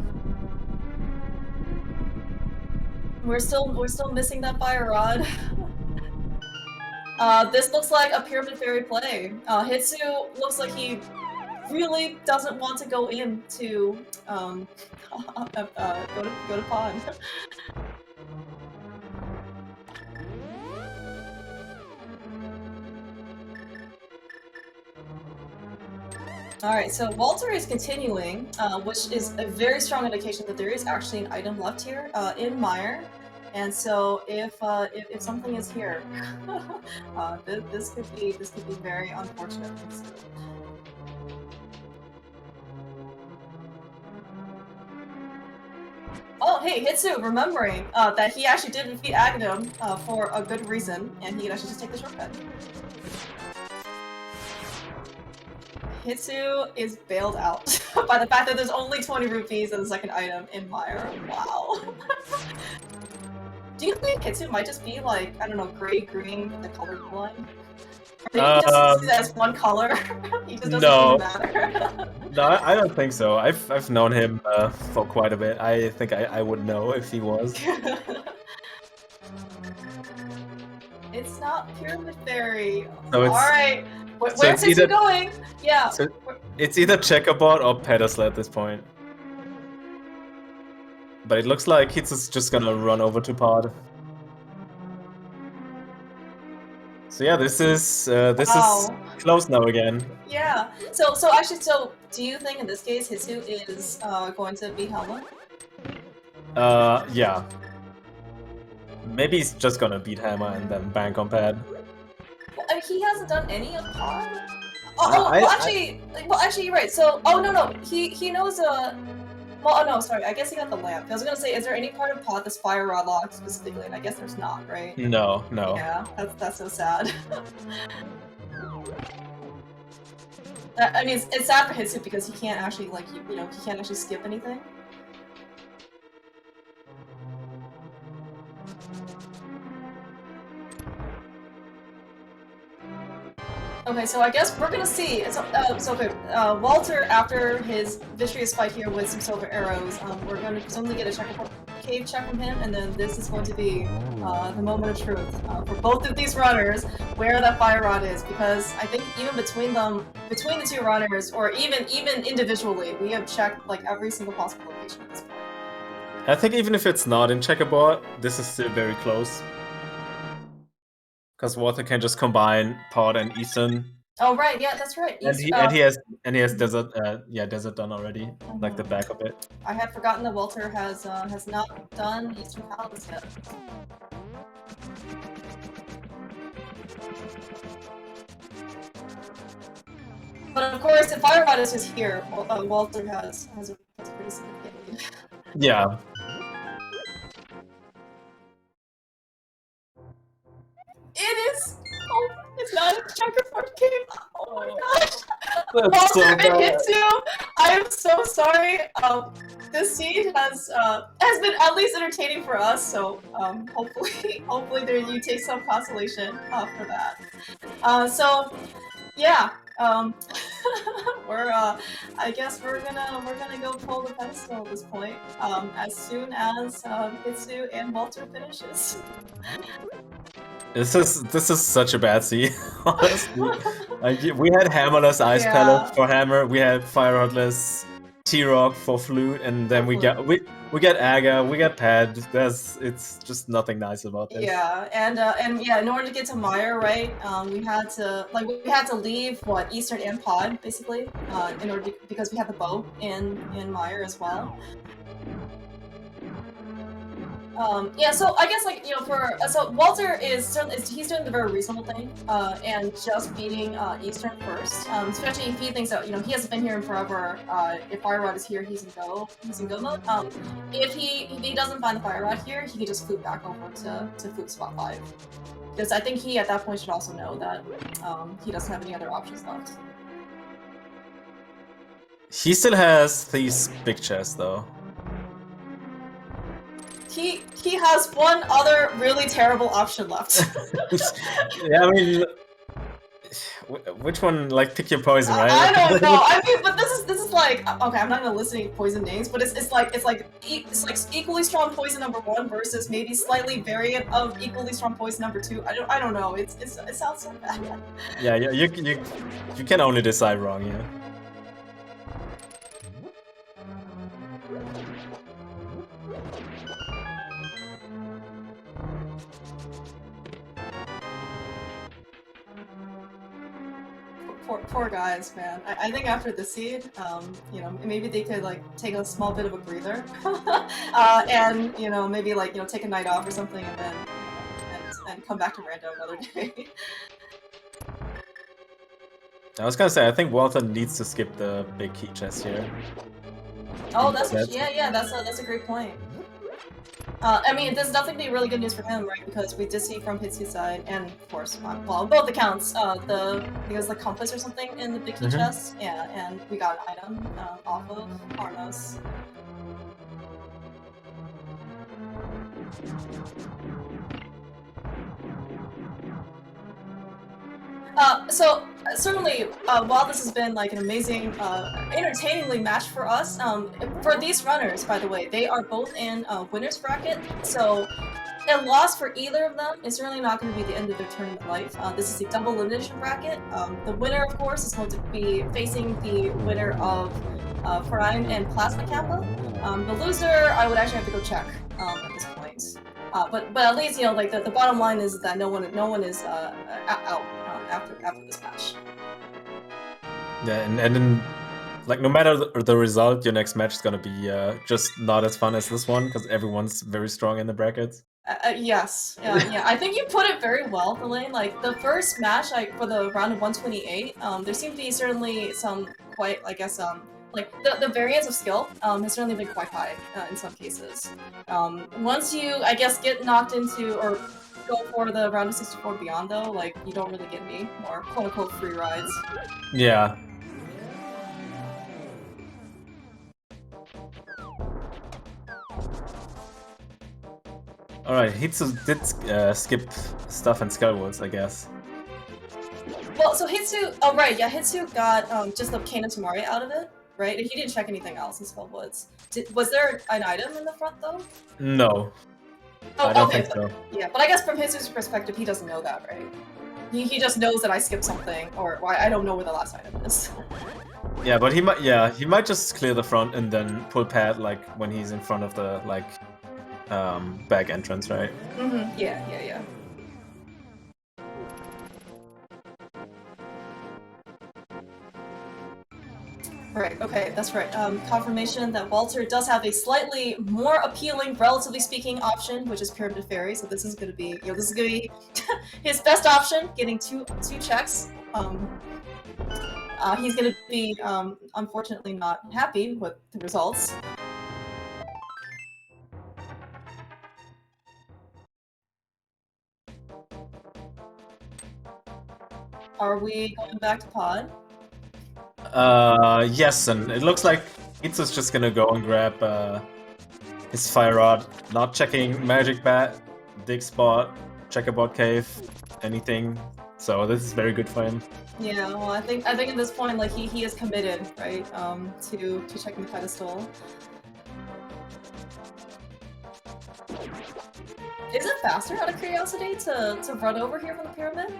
We're still missing that fire rod. This looks like a Pyramid Fairy play. Hitsu looks like he really doesn't want to go into go to pond. Alright, so Walter is continuing, which is a very strong indication that there is actually an item left here in Mire. And so if something is here, this could be very unfortunate. Oh, hey, Hitsu, remembering that he actually did defeat Aghanim for a good reason, and he can actually just take the shortcut. Hitsu is bailed out by the fact that there's only 20 rupees in the second item in Mire. Wow. Do you think Hitsu might just be like, I don't know, gray-green, the color line? Or do you just see that as one color? He just doesn't really matter. No, I don't think so. I've known him for quite a bit. I think I would know if he was. It's not Pyramid Fairy. So Alright. Where's Hitsu going? Yeah. So it's either checkerboard or pedestal at this point. But it looks like Hitsu's just gonna run over to pod. So yeah, this is close now again. Yeah. So actually, do you think in this case Hitsu is going to beat Helma? Yeah. Maybe he's just gonna beat Hammer and then bank on pad. Well, I mean, he hasn't done any of pod. Well, actually, you're right. So, no, he knows. Well, oh no, sorry. I guess he got the lamp. I was gonna say, is there any part of pod this fire rod locked specifically? And I guess there's not, right? No. Yeah, that's so sad. I mean, it's sad for Hitsu because he can't actually he can't actually skip anything. Okay, so I guess we're gonna see. Walter, after his vicious fight here with some silver arrows, we're going to presumably get a cave check from him, and then this is going to be the moment of truth for both of these runners, where that fire rod is, because I think even between the two runners, or even individually, we have checked like every single possible location at this point. I think even if it's not in checkerboard, this is still very close. Because Walther can just combine pod and Eastern. Oh right, yeah, that's right. And he has desert desert done already, like the back of it. I had forgotten that Walter has not done Eastern Palace yet. But of course, if Fire Rod is just here, Walter has a pretty significant lead. Yeah. It is! Oh, it's not a checkerboard game! Oh my gosh! That's Walter so and bad. Hitsu, I am so sorry. This seed has been at least entertaining for us, so hopefully there you take some consolation for that. So yeah, I guess we're gonna go pull the pedestal at this point. As soon as Hitsu and Walter finishes. This is such a bad seed, honestly. Like, we had hammerless ice pellet for hammer, we had fire rodless T-Rock for flute, and then we get Aga, we get Pad. It's just nothing nice about this. Yeah, and yeah, in order to get to Meyer, right, we had to leave Eastern and Pod basically, in order because we had the bow in Meyer as well. Yeah, so I guess so Walter he's doing the very reasonable thing, and just beating Eastern first. Especially if he thinks that he hasn't been here in forever. If Fire Rod is here, he's in go mode. If he doesn't find the Fire Rod here, he can just flute back over to flute spot 5. Because I think he at that point should also know that he doesn't have any other options left. He still has these big chests though. He has one other really terrible option left. Yeah, I mean, which one? Like, pick your poison, right? I don't know. I mean, but this is like, okay, I'm not gonna list any poison names, but it's like equally strong poison number 1 versus maybe slightly variant of equally strong poison number 2. I don't know. It sounds so bad. Yeah, you can only decide wrong, yeah. Poor guys, man. I think after the seed, maybe they could take a small bit of a breather, and maybe take a night off or something, and then and come back to Rando another day. I was gonna say, I think Walther needs to skip the big key chest here. Oh, that's a great point. I mean, there's definitely really good news for him, right? Because we did see from Hitsu's side, and of course, well, both accounts, because the compass or something in the big key chest, yeah, and we got an item off of Arnos. So certainly, while this has been an amazing, entertainingly match for us, for these runners, by the way, they are both in winners bracket. So a loss for either of them is certainly not going to be the end of their tournament life. This is a double elimination bracket. The winner, of course, is going to be facing the winner of Prime and Plasma Kappa. The loser, I would actually have to go check at this point. But at least the bottom line is that no one is out after this match. Yeah, and then no matter the result, your next match is gonna be just not as fun as this one because everyone's very strong in the brackets. Yes, yeah. I think you put it very well, Elaine. The first match, for the round of 128, there seemed to be certainly some quite, I guess, the variance of skill has certainly been quite high in some cases. Once you, I guess, get knocked into or go for the round of 64 beyond, though, you don't really get any more quote-unquote free rides. Yeah. Alright, Hitsu did skip stuff in Skywoods, I guess. Well, so Hitsu, oh right, yeah, Hitsu got just the Kana Tamari out of it, right? He didn't check anything else in Skywoods. Was there an item in the front, though? No. Oh, I don't think so. Yeah, but I guess from Hitsu's perspective, he doesn't know that, right? He just knows that I skipped something, or I don't know where the last item is. Yeah, but he might just clear the front and then pull pad when he's in front of the back entrance, right? Mm-hmm. Yeah. Right, okay, that's right. Confirmation that Walter does have a slightly more appealing, relatively speaking, option, which is Pyramid Fairy, so this is gonna be, his best option, getting two checks. He's gonna be, unfortunately not happy with the results. Are we going back to Pod? Yes, and it looks like Hitsu's just gonna go and grab his Fire Rod, not checking Magic Bat, Dig Spot, Checkerboard Cave, anything. So this is very good for him. Yeah, well, I think at this point, he is committed, right, to checking the pedestal. Is it faster, out of curiosity, to run over here from the pyramid?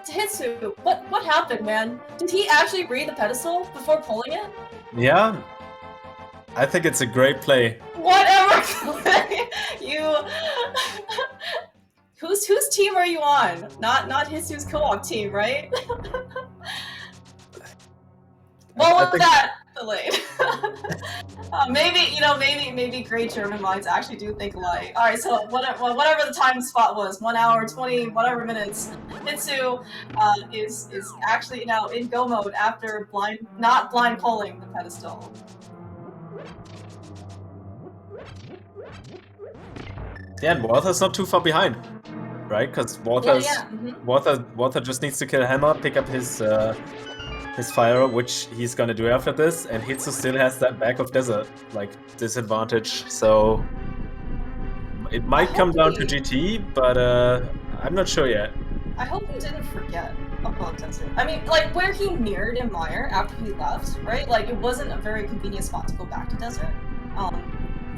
Hitsu, what happened, man? Did he actually read the pedestal before pulling it? Yeah. I think it's a great play. Whatever play you. Whose team are you on? Not Hitsu's co-op team, right? What was that? Delayed. Maybe great German minds actually do think alike. All right, so whatever the time spot was, 1 hour 20 whatever minutes, Hitsu is actually now in go mode after not blind pulling the pedestal. Yeah, and Walther's not too far behind, right? Because Walther just needs to kill Hammer, pick up his fire, which he's gonna do after this, and Hitsu still has that back of desert like disadvantage, so it might come down to GT, but I'm not sure yet. I hope he didn't forget about desert. I mean, like where he mirrored in Meyer after he left, right? Like it wasn't a very convenient spot to go back to desert.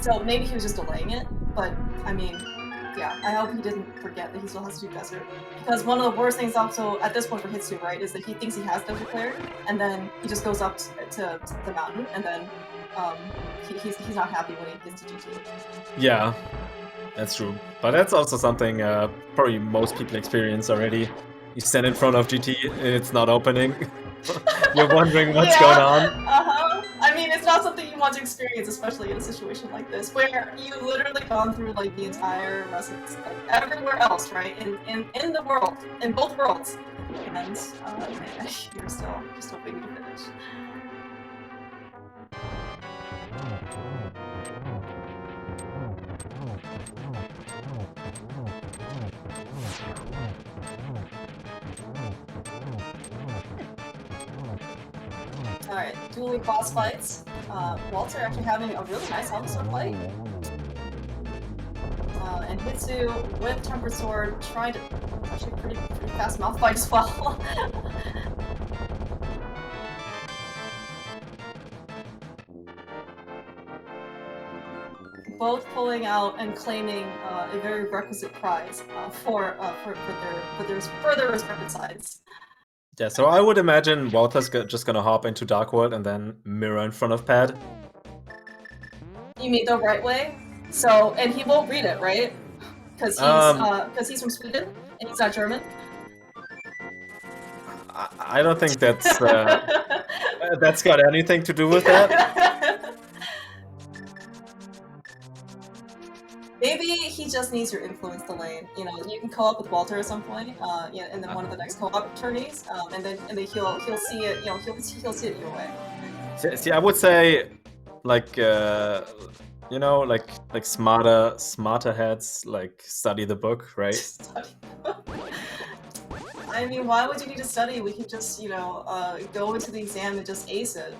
So maybe he was just delaying it, but I mean, yeah, I hope he didn't forget that he still has to do desert. Because one of the worst things also at this point for Hitsu, right, is that he thinks he has desert cleared, and then he just goes up to the mountain, and then he's not happy when he gets to GT. Yeah, that's true. But that's also something probably most people experience already. You stand in front of GT and it's not opening. You're wondering what's going on. I mean, it's not something you want to experience, especially in a situation like this, where you've literally gone through like the entire rest of like everywhere else, right? In the world, in both worlds, and you're still waiting to finish. Alright, dueling boss fights. Walter actually having a really nice episode fight. And Hitsu with Tempered Sword trying to actually pretty fast mouth fight as well. Both pulling out and claiming a very requisite prize for their further respective sides. Yeah, so I would imagine Walter's just gonna hop into Dark World and then mirror in front of Pad. You mean the right way? So, and he won't read it, right? Because he's from Sweden and he's not German. I don't think that's that's got anything to do with that. Maybe he just needs your influence to lane. You know, you can co-op with Walter at some point, yeah, and then one of the next co-op tourneys, and then he'll see it. You know, he'll see it your way. See, I would say, like, you know, like smarter heads like study the book, right? I mean, why would you need to study? We could just, you know, go into the exam and just ace it.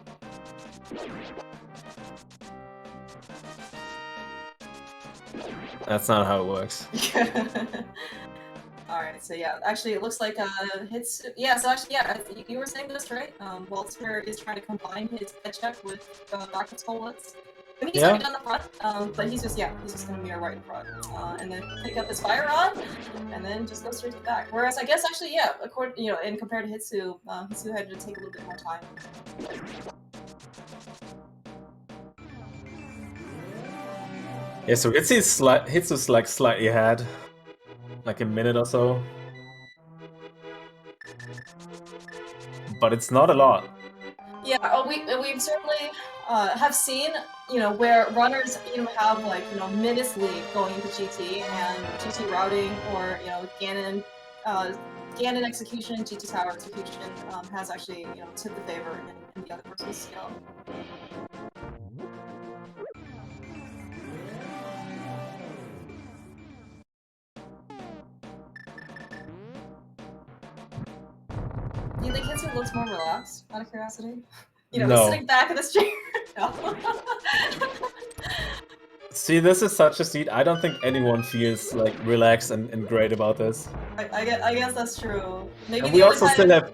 That's not how it works. Alright, so yeah, actually it looks like Hitsu. Yeah, so actually, yeah, you were saying this, right? Walter is trying to combine his head check with backwards bullets. I mean, he's already done the front, but he's just gonna mirror right in front. And then pick up his fire rod, and then just go straight to the back. Whereas I guess actually, yeah, according, you know, and compared to Hitsu, Hitsu had to take a little bit more time. Yeah, so Hitsu's like slightly ahead, like a minute or so. But it's not a lot. Yeah, we've certainly have seen, you know, where runners, you know, have like, you know, minutes lead going into GT and GT routing, or, you know, Ganon execution, GT tower execution has actually, you know, tipped the favor in the other person's skill. Do you think Hitsu looks more relaxed, out of curiosity? You know, no. Sitting back in this chair? No. See, this is such a seat. I don't think anyone feels like relaxed and great about this. I guess that's true. Maybe and we also still have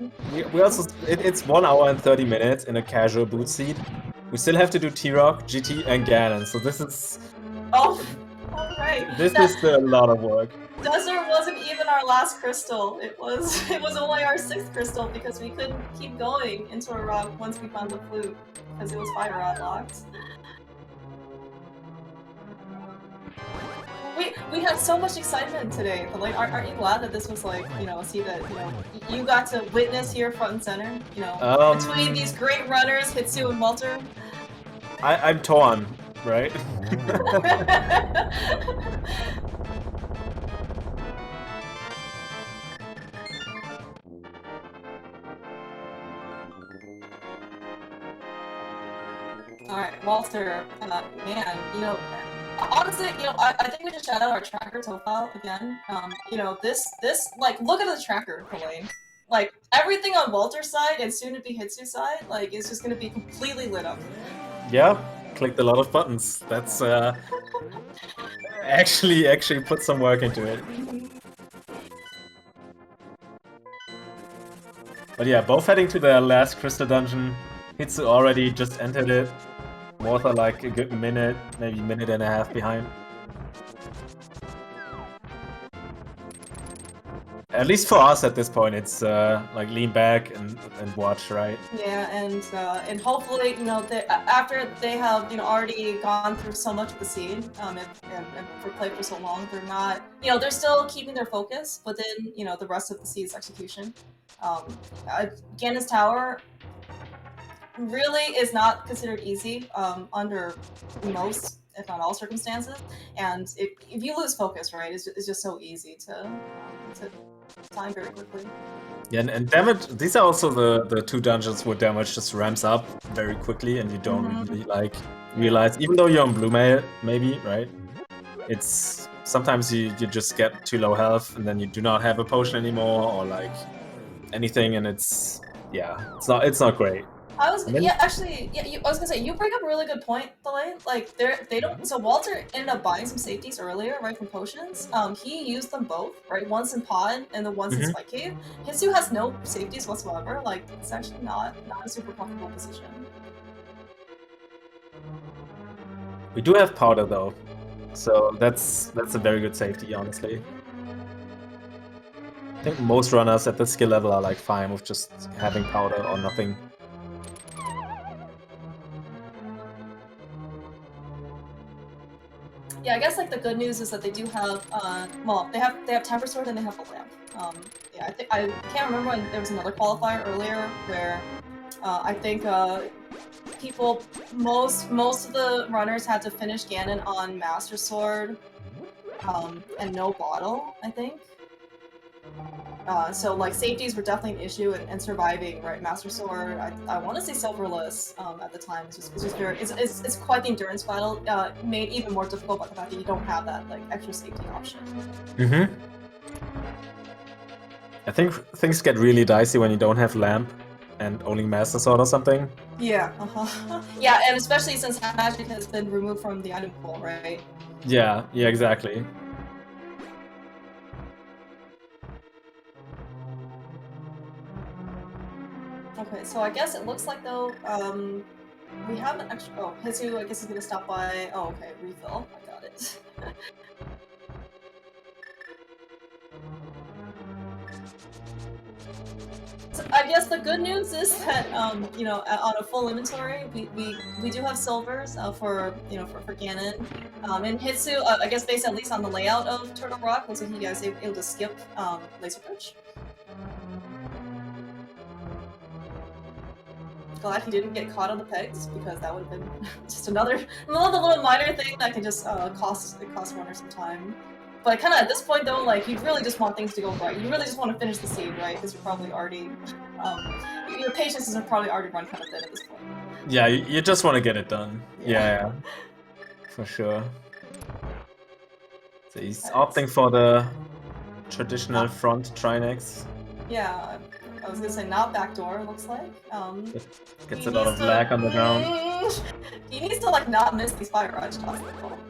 it's 1 hour and 30 minutes in a casual boot seat. We still have to do T-Rock, GT, and Ganon. So this is all right. This is still a lot of work. Desert wasn't even our last crystal. It was only our 6th crystal because we couldn't keep going into a rock once we found the flute because it was fire rod locked. we had so much excitement today, but like, aren't you glad that this was like, you know, a seed that, you know, you got to witness here front and center, you know, between these great runners, Hitsu and Walter? I'm torn, right? Alright, Walter, man, you know, honestly, you know, I think we should shout out our tracker profile again. You know, this, like, look at the tracker, Elaine. Like, everything on Walter's side and soon to be Hitsu's side, like, is just gonna be completely lit up. Yeah, clicked a lot of buttons. That's actually put some work into it. But yeah, both heading to the last crystal dungeon. Hitsu already just entered it. Walther like a good minute, maybe minute and a half behind. At least for us at this point, it's like lean back and watch, right? Yeah, and hopefully, you know, after they have, you know, already gone through so much of the seed, and for played for so long, they're not, you know, they're still keeping their focus, but then, you know, the rest of the seed's execution. Ganon's Tower really is not considered easy under most, if not all, circumstances, and if you lose focus, right, it's just so easy to time very quickly. Yeah, and damage, these are also the two dungeons where damage just ramps up very quickly and you don't really like realize, even though you're on blue mail, maybe, right? It's sometimes you just get too low health and then you do not have a potion anymore or like anything, and it's it's not great. I was gonna say, you bring up a really good point, Delay. Like they don't. So Walter ended up buying some safeties earlier, right, from potions. He used them both, right, once in Pod and the once in Spike Cave. Hitsu has no safeties whatsoever. Like it's actually not a super comfortable position. We do have powder though, so that's a very good safety, honestly. I think most runners at the skill level are like fine with just having powder or nothing. Yeah, I guess like the good news is that they do have well, they have Temper Sword and they have a lamp. Yeah, I can't remember when there was another qualifier earlier where I think most of the runners had to finish Ganon on Master Sword and no bottle, I think. So like safeties were definitely an issue, and surviving, right, Master Sword, I want to say silverless at the time. It's just very, it's quite the endurance battle, made even more difficult by the fact that you don't have that like extra safety option. I think things get really dicey when you don't have lamp and only Master Sword or something. Yeah, yeah, and especially since magic has been removed from the item pool, right? Yeah, exactly. Okay, so I guess it looks like though, we have an extra. Oh, Hitsu, I guess, is gonna stop by. Oh, okay, refill. I got it. So I guess the good news is that you know, on a full inventory, we do have silvers for, you know, for Ganon. And Hitsu, I guess based at least on the layout of Turtle Rock, looks like you guys are able to skip Laser Bridge. Glad he didn't get caught on the pegs, because that would have been just another little minor thing that can just cost runners some time. But kind of at this point though, like you really just want things to go right. You really just want to finish the seed, right? Because you're probably already, your patience is probably already run kind of thin at this point. Yeah, you just want to get it done. Yeah, for sure. So he's opting for the traditional front Trinex. Yeah, I was gonna say not backdoor, it looks like. Gets a lot of lag on the ground. He needs to like not miss these fire rush tosses. Okay.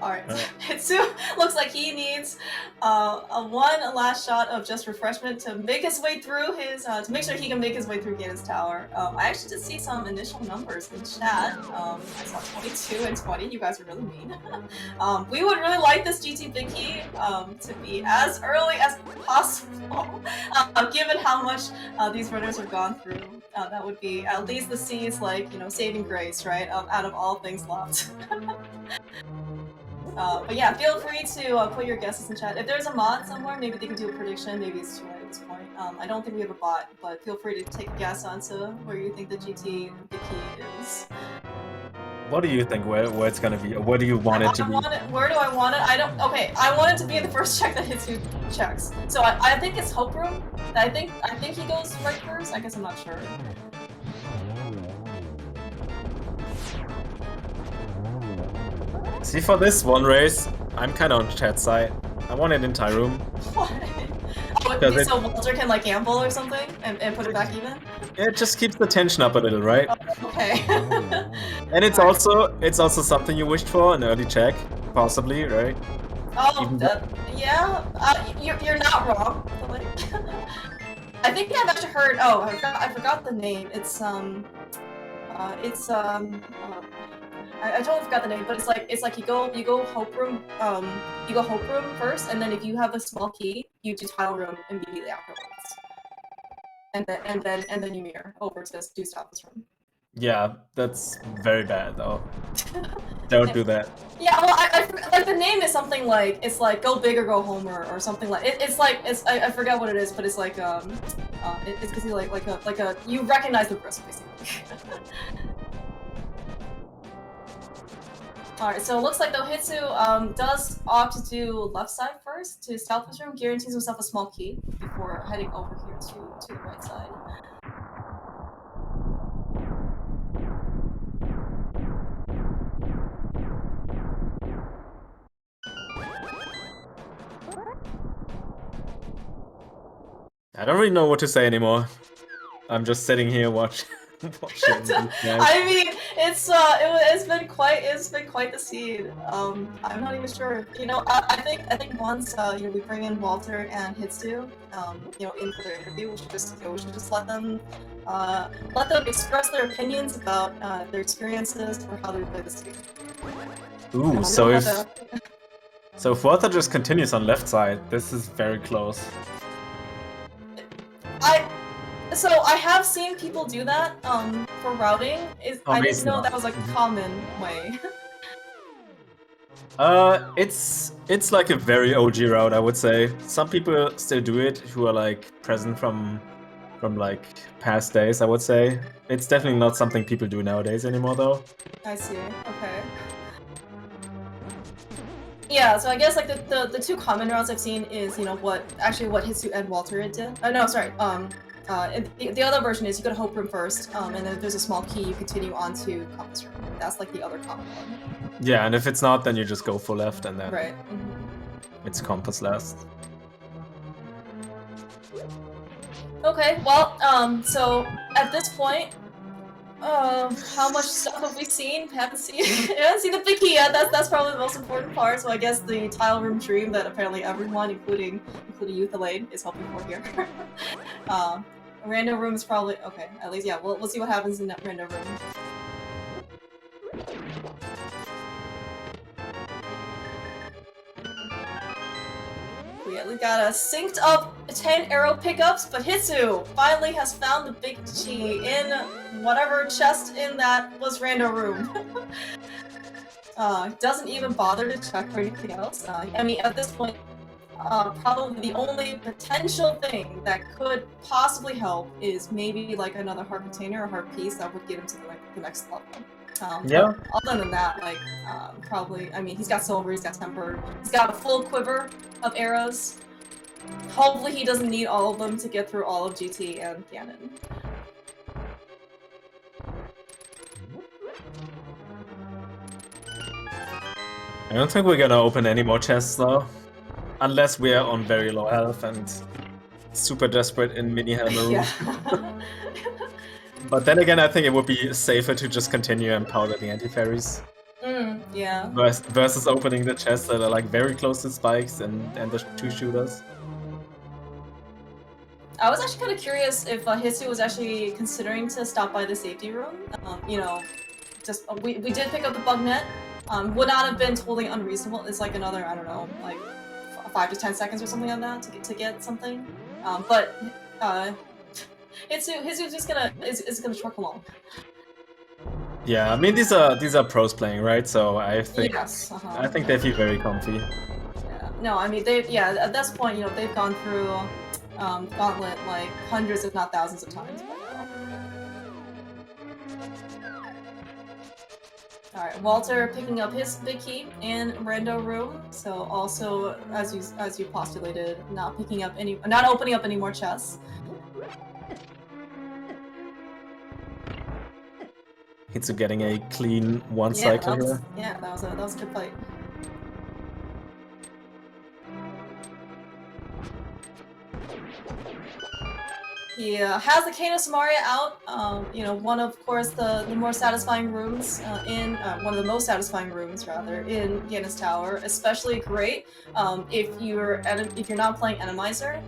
Alright, Hitsu looks like he needs one last shot of just refreshment to make his way through his, to make sure he can make his way through Ganon's tower. I actually did see some initial numbers in chat. I saw 22 and 20, you guys are really mean. We would really like this GT Big Key to be as early as possible, given how much these runners have gone through. That would be at least the C's, like, you know, saving grace, right? Out of all things left. But yeah, feel free to put your guesses in chat. If there's a mod somewhere, maybe they can do a prediction. Maybe it's too late at this point. I don't think we have a bot, but feel free to take a guess onto where you think the GT Big Key is. What do you think where it's gonna be? Or what do you want it to be? Where do I want it? Okay, I want it to be the first check that Hitsu checks. So I think it's Hope Room. I think he goes right first. I guess I'm not sure. See, for this one race, I'm kind of on chat's side. I want it in Thai room. What? Oh, so Walter can like gamble or something and put it back even? It just keeps the tension up a little, right? Oh, okay. And it's also something you wished for, an early check, possibly, right? Oh, yeah. You're not wrong. I think I've actually heard. Oh, I forgot the name. I totally forgot the name, but it's like you go Hope Room, you go Hope Room first, and then if you have a small key, you do Tile Room immediately afterwards, and then you mirror over to do Stop Room. Yeah, that's very bad though. Don't do that. Yeah, well, I like the name is something like it's like Go Big or Go Home or something like I forgot what it is, but it's like it's basically like a you recognize the risk basically. Alright, so it looks like though Hitsu does opt to do left side first to Southwest Room, guarantees himself a small key before heading over here to the right side. I don't really know what to say anymore. I'm just sitting here watching. I mean, it's been quite the scene. I'm not even sure. You know, I think once you know, we bring in Walter and Hitsu, you know, in for their interview, we should just let them express their opinions about their experiences or how they play this game. Ooh, so if Walter just continues on left side, this is very close. So I have seen people do that for routing. I didn't know that was like a common way. It's like a very OG route, I would say. Some people still do it who are like present from like past days, I would say. It's definitely not something people do nowadays anymore though. I see. Okay. Yeah, so I guess like the two common routes I've seen is, you know, what Hitsu and Walter did. No, sorry. The other version is you go to Hope Room first, and then if there's a small key, you continue on to Compass Room. That's like the other common one. Yeah, and if it's not, then you just go full left, and then right. It's Compass last. Okay, well, so at this point, how much stuff have we seen? Haven't seen the big key yet. That's probably the most important part. So I guess the Tile Room dream that apparently everyone, including Youth Elaine, is hoping for here. Random room is probably okay. At least, yeah. We'll see what happens in that random room. We got a synced up 10 arrow pickups, but Hitsu finally has found the big G in whatever chest in that was random room. Doesn't even bother to check for anything else. I mean, at this point, probably the only potential thing that could possibly help is maybe like another heart container or heart piece that would get him to the next level. Yeah. Other than that, like, probably, I mean, he's got silver, he's got temper, he's got a full quiver of arrows. Hopefully he doesn't need all of them to get through all of GT and Ganon. I don't think we're gonna open any more chests though. Unless we're on very low health and super desperate in mini Helmer room. Yeah. But then again, I think it would be safer to just continue and powder the anti-fairies. Yeah. Versus opening the chests that are like very close to spikes and the 2 shooters. I was actually kind of curious if Hitsu was actually considering to stop by the safety room. You know, just we did pick up the bug net. Would not have been totally unreasonable. It's like another, I don't know, like 5 to 10 seconds or something like that to get something. But Hitsu's just gonna is gonna truck along. Yeah, I mean these are pros playing, right? So I think yes, I think they feel very comfy. Yeah. No, I mean at this point, you know, they've gone through Gauntlet like hundreds, if not thousands, of times by now. All right, Walter picking up his big key in Rando room. So also, as you postulated, not opening up any more chests. Hitsu getting a clean one cycle here. Yeah, that was a good fight. He has the Kano Samaria out. You know, one of course the more satisfying rooms in one of the most satisfying rooms rather in Yenna's Tower. Especially great if you're not playing Randomizer,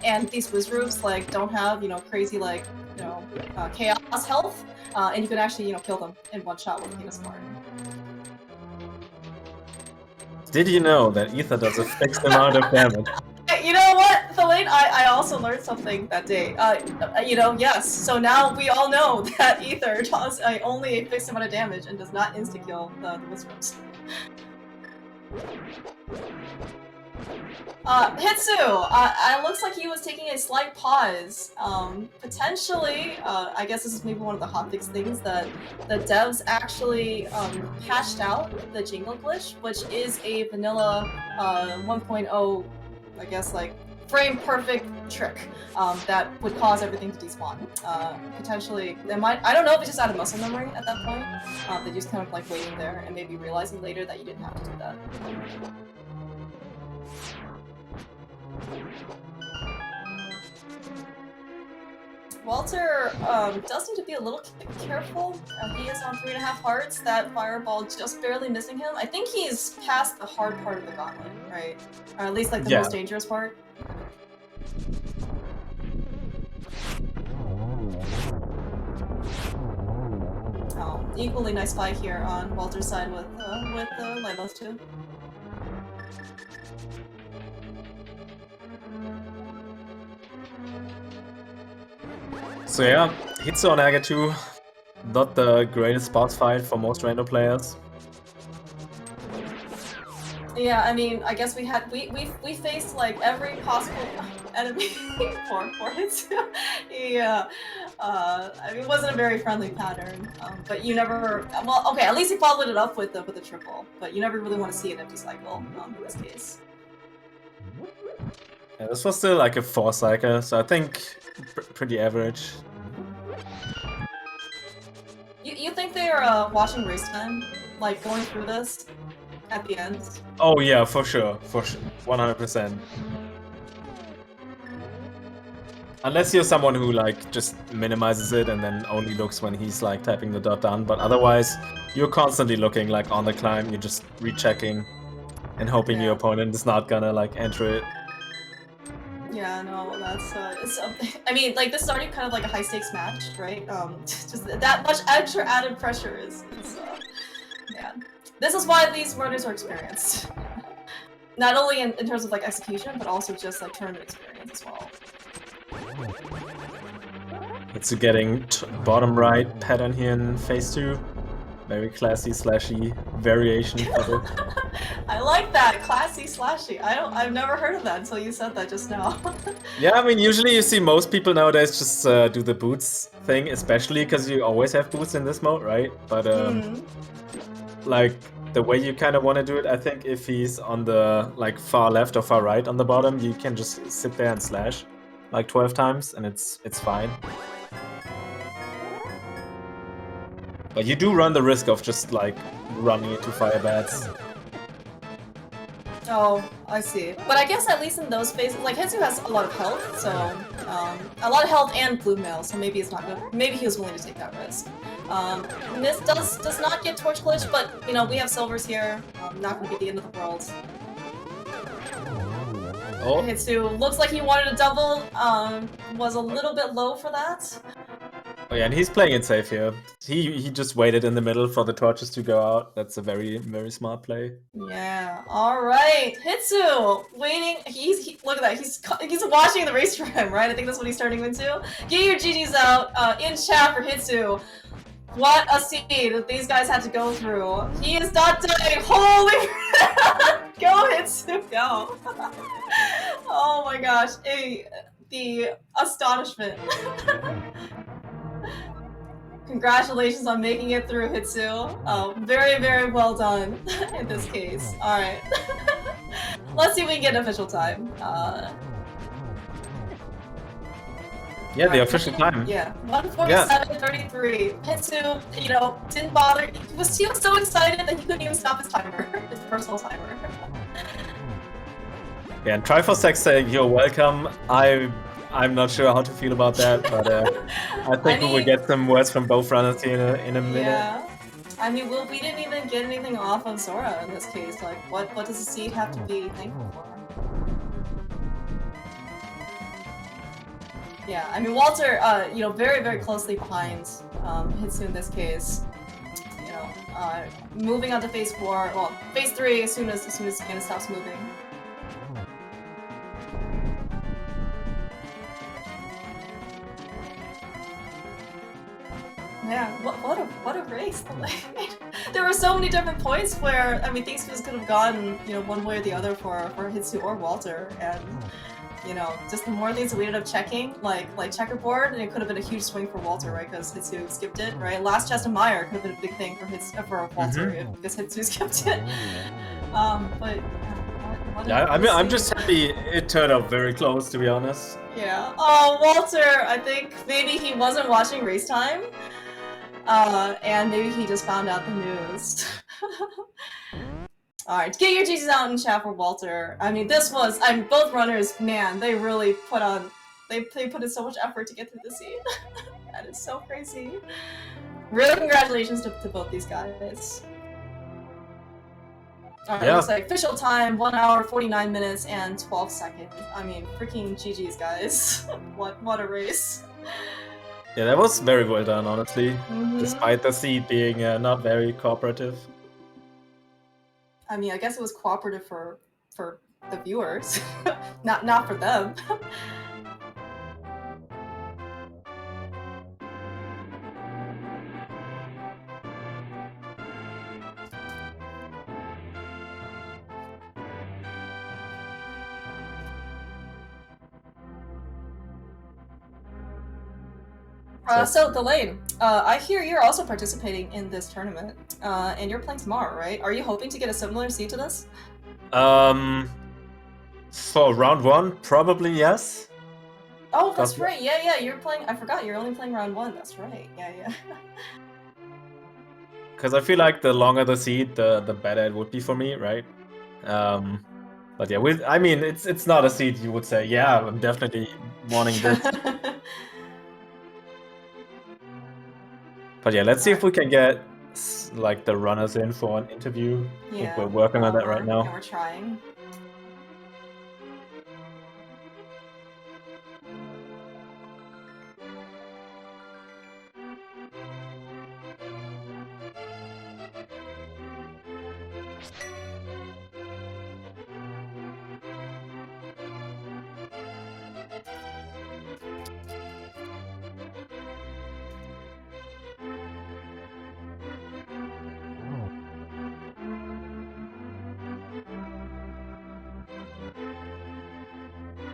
and these Wiz rooms like don't have crazy chaos health, and you can actually kill them in one shot with Kano Samaria. Did you know that Ether does a fixed amount of damage? You know what, Thelane? I also learned something that day. Yes. So now we all know that Ether does only a fixed amount of damage and does not insta-kill the Wizards. Hitsu! It looks like he was taking a slight pause. Potentially, I guess this is maybe one of the hotfix things that the devs actually patched out the jingle glitch, which is a vanilla 1.0, I guess, like, frame perfect trick that would cause everything to despawn. Potentially, I don't know if it's just out of muscle memory at that point. They're just kind of like waiting there and maybe realizing later that you didn't have to do that. Walter does need to be a little careful. He is on 3.5 hearts. That fireball just barely missing him. I think he's past the hard part of the gauntlet, right? Or at least like the most dangerous part. Oh, equally nice fight here on Walter's side with Lybos too. So yeah, Hitsu on Aga 2, not the greatest boss fight for most random players. Yeah, I mean, I guess we faced like every possible enemy for Hitsu. Yeah, I mean, it wasn't a very friendly pattern, but you never. Well, okay, at least he followed it up with a triple, but you never really want to see an empty cycle in this case. Yeah, this was still like a 4 cycle, so I think pretty average. You think they're watching race time, like going through this at the end? Oh yeah, for sure, 100%. Unless you're someone who like just minimizes it and then only looks when he's like typing the dot down, but otherwise you're constantly looking like on the climb, you're just rechecking and hoping your opponent is not gonna like enter it. Yeah, no, that's I mean, like, this is already kind of like a high stakes match, right? Just that much extra added pressure is man. This is why these runners are experienced. Not only in terms of like execution, but also just like tournament experience as well. It's getting bottom right pattern here in phase 2. Very classy slashy variation of it. I like that, classy slashy. I've never heard of that until you said that just now. Yeah, I mean, usually you see most people nowadays just do the boots thing, especially because you always have boots in this mode, right? But like the way you kind of want to do it, I think if he's on the like far left or far right on the bottom, you can just sit there and slash like 12 times, and it's fine. But you do run the risk of just like running into fire bats. Oh, I see. But I guess at least in those phases, like Hitsu has a lot of health, so a lot of health and blue mail, so maybe it's not good. Maybe he was willing to take that risk. This does not get torch glitch, but you know we have silvers here. Not gonna be the end of the world. Oh. Hitsu looks like he wanted a double. Was a little bit low for that. Oh yeah, and he's playing it safe here. He just waited in the middle for the torches to go out. That's a very smart play. Yeah. All right, Hitsu waiting. Look at that. He's watching the race for him, right? I think that's what he's turning into. Get your GGs out in chat for Hitsu. What a scene that these guys had to go through. He is not dying. Holy go Hitsu, go. Oh my gosh. The astonishment. Congratulations on making it through, Hitsu. Very well done in this case. Alright. Let's see if we can get an official time. Yeah, the official time. Yeah, 1:47:33. Hitsu, you know, didn't bother. He was so excited that he couldn't even stop his timer, his personal timer. Yeah, and Triforcex saying you're welcome. I'm not sure how to feel about that, but I think we will get some words from both runners here in a minute. Yeah. I mean, we didn't even get anything off of Zora in this case. Like, what does the seed have to be thankful for? Yeah, I mean, Walter, you know, very closely behind Hitsu in this case. You know, moving on to phase 4. Well, phase 3 as soon as Skin stops moving. Yeah, what a race! There were so many different points where I mean things could have gone, you know, one way or the other for Hitsu or Walter, and you know, just the more things that we ended up checking, like checkerboard, and it could have been a huge swing for Walter, right? Because Hitsu skipped it, right? Last chest of Meyer could have been a big thing for Walter because Hitsu skipped it. But yeah, I mean, I'm just happy it turned out very close, to be honest. Yeah. Oh, Walter, I think maybe he wasn't watching race time. And maybe he just found out the news. Alright, get your GGs out in chat for Walter. I mean, both runners, man, they really they put in so much effort to get through the scene. That is so crazy. Really congratulations to both these guys. Alright, yeah. Looks like official time, 1 hour, 49 minutes, and 12 seconds. I mean, freaking GGs, guys. What a race. Yeah, that was very well done, honestly, despite the seed being not very cooperative. I mean, I guess it was cooperative for the viewers, not for them. So, Delane, I hear you're also participating in this tournament, and you're playing tomorrow, right? Are you hoping to get a similar seed to this? For round 1, probably yes. Oh, that's right. Yeah, you're playing. I forgot you're only playing round 1. That's right. Yeah. Because I feel like the longer the seed, the better it would be for me, right? But yeah, I mean, it's not a seed you would say, yeah, I'm definitely wanting this. But yeah, let's see if we can get like the runners in for an interview. Yeah, I think we're working on that right now. Yeah, we're trying.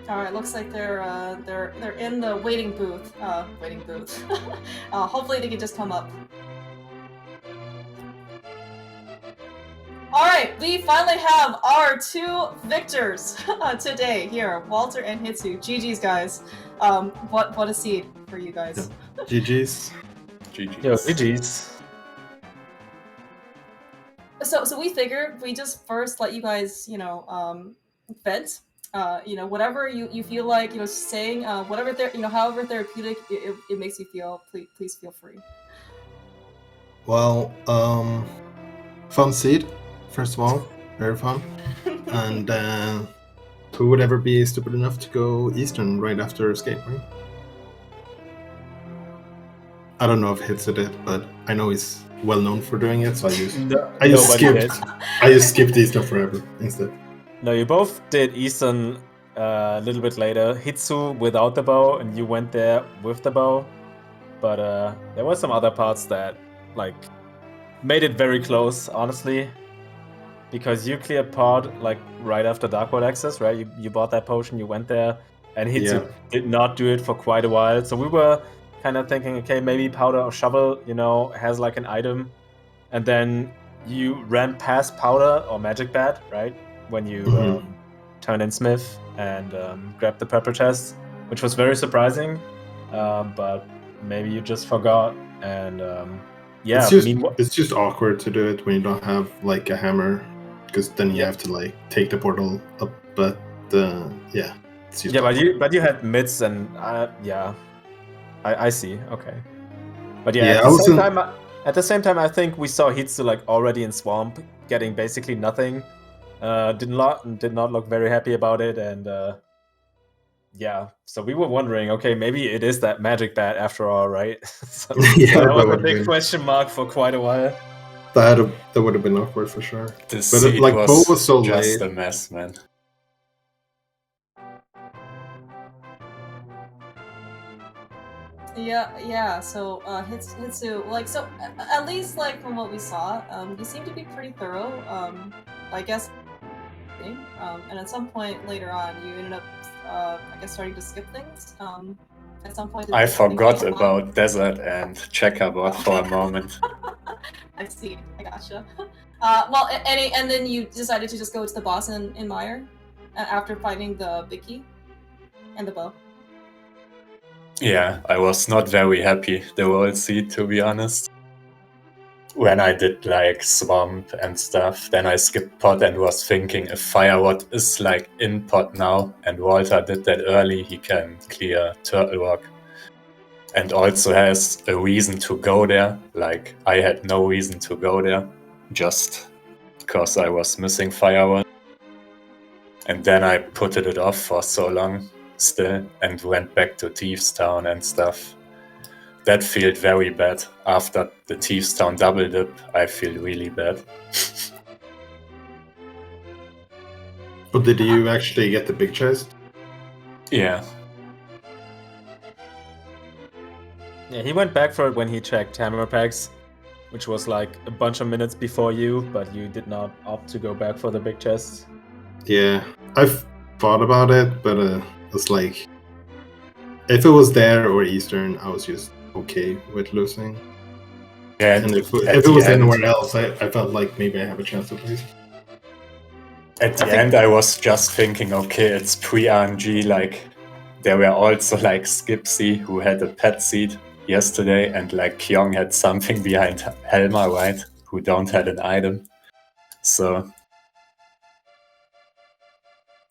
Alright, looks like they're in the waiting booth. Hopefully they can just come up. Alright, we finally have our 2 victors today here, Walter and Hitsu. GG's, guys. What a seed for you guys. GG's. Yo, GG's. so we figured we just first let you guys, vent. Whatever you feel like, saying, whatever however therapeutic it makes you feel. Please feel free. Well, fun seed, first of all, very fun, and who would ever be stupid enough to go Eastern right after escape, right? I don't know if Hitsu did, but I know he's well known for doing it, so I just skipped Eastern forever instead. No, you both did Eastern a little bit later. Hitsu without the bow, and you went there with the bow. But there were some other parts that like made it very close, honestly. Because you cleared pod like right after Dark World access, right? You bought that potion, you went there, and Hitsu did not do it for quite a while. So we were kind of thinking, okay, maybe Powder or Shovel, has like an item. And then you ran past Powder or Magic Bat, right? When you turned in Smith and grabbed the purple chest, which was very surprising. But maybe you just forgot. And it's just awkward to do it when you don't have like a hammer, because then you have to like take the portal up. But it's just awkward. but you had mids and I see. Okay, but at the same time, I think we saw Hitsu like already in Swamp, getting basically nothing. Did not look very happy about it, and so we were wondering, okay, maybe it is that Magic Bat after all, right? So that was a big question mark for quite a while. That would have been awkward for sure. But like Bo was so just late. A mess, man. Yeah. So Hitsu, like, so at least like from what we saw, you seem to be pretty thorough. I guess, and at some point later on, you ended up, I guess, starting to skip things. At some point, I forgot about Desert and Checkerboard for a moment. I see. I gotcha. And then you decided to just go to the boss in Mire after finding the big key and the bow. Yeah, I was not very happy the whole seed, to be honest. When I did like Swamp and stuff, then I skipped pot and was thinking if Firewat is like in pot now and Walter did that early, he can clear Turtle Rock. And also has a reason to go there. Like, I had no reason to go there, just because I was missing Firewat. And then I put it off for so long still and went back to Thieves Town and stuff. That felt very bad. After the Thieves Town double dip, I feel really bad. But did you actually get the big chest? Yeah. Yeah, he went back for it when he checked hammer packs, which was like a bunch of minutes before you, but you did not opt to go back for the big chest. Yeah, I've thought about it, but it's like, if it was there or Eastern, I was just okay with losing. Yeah, and if it was anywhere else, I felt like maybe I have a chance at least. At the end, I was just thinking, okay, it's pre-RNG, like, there were also like Skipsy, who had a pet seed yesterday, and like Kyong had something behind Helma, right, who don't have an item. So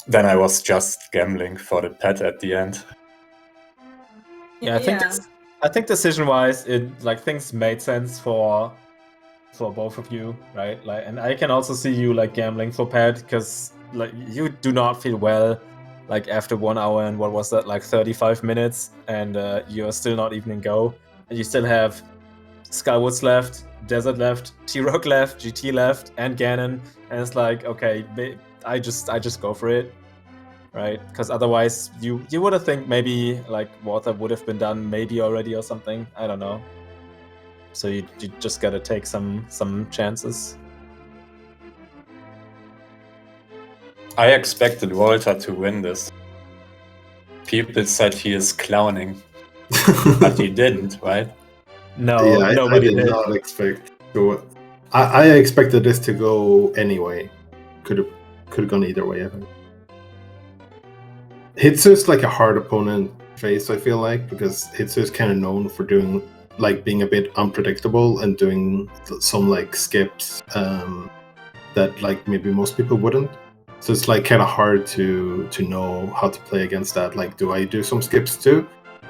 then I was just gambling for the pet at the end. Yeah, I think decision-wise, it like things made sense for both of you, right? Like, and I can also see you like gambling for pet because like you do not feel well, like after 1 hour and what was that, like 35 minutes, and you're still not even in go, and you still have Skywoods left, Desert left, T-Rock left, GT left, and Ganon, and it's like, okay, I just go for it, right? Because otherwise you would have think maybe like Walther would have been done maybe already or something. I don't know. So you just gotta take some chances. I expected Walter to win this. People said he is clowning, but he didn't, right? No, yeah, nobody I did not expect. I expected this to go anyway. Could have gone either way, I think. Hitsu's like a hard opponent face, I feel like, because Hitsu is kind of known for doing like being a bit unpredictable and doing some like skips that like maybe most people wouldn't. So it's like kind of hard to know how to play against that. Like, do I do some skips too,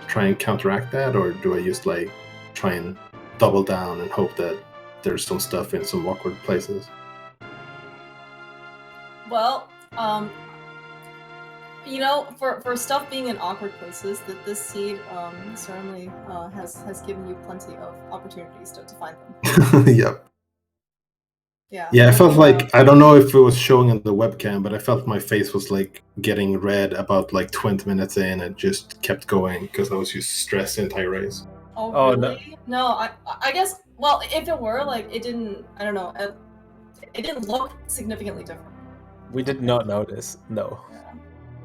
try and counteract that, or do I just like try and double down and hope that there's some stuff in some awkward places? Well, you know, for stuff being in awkward places, that this seed certainly has given you plenty of opportunities to find them. Yep. Yeah. Yeah, I felt like, I don't know if it was showing on the webcam, but I felt my face was like getting red about like 20 minutes in and just kept going because I was just stressed the entire race. Oh, really? No, I guess, well, if it were, like, it didn't, I don't know, it didn't look significantly different. We did not notice, no.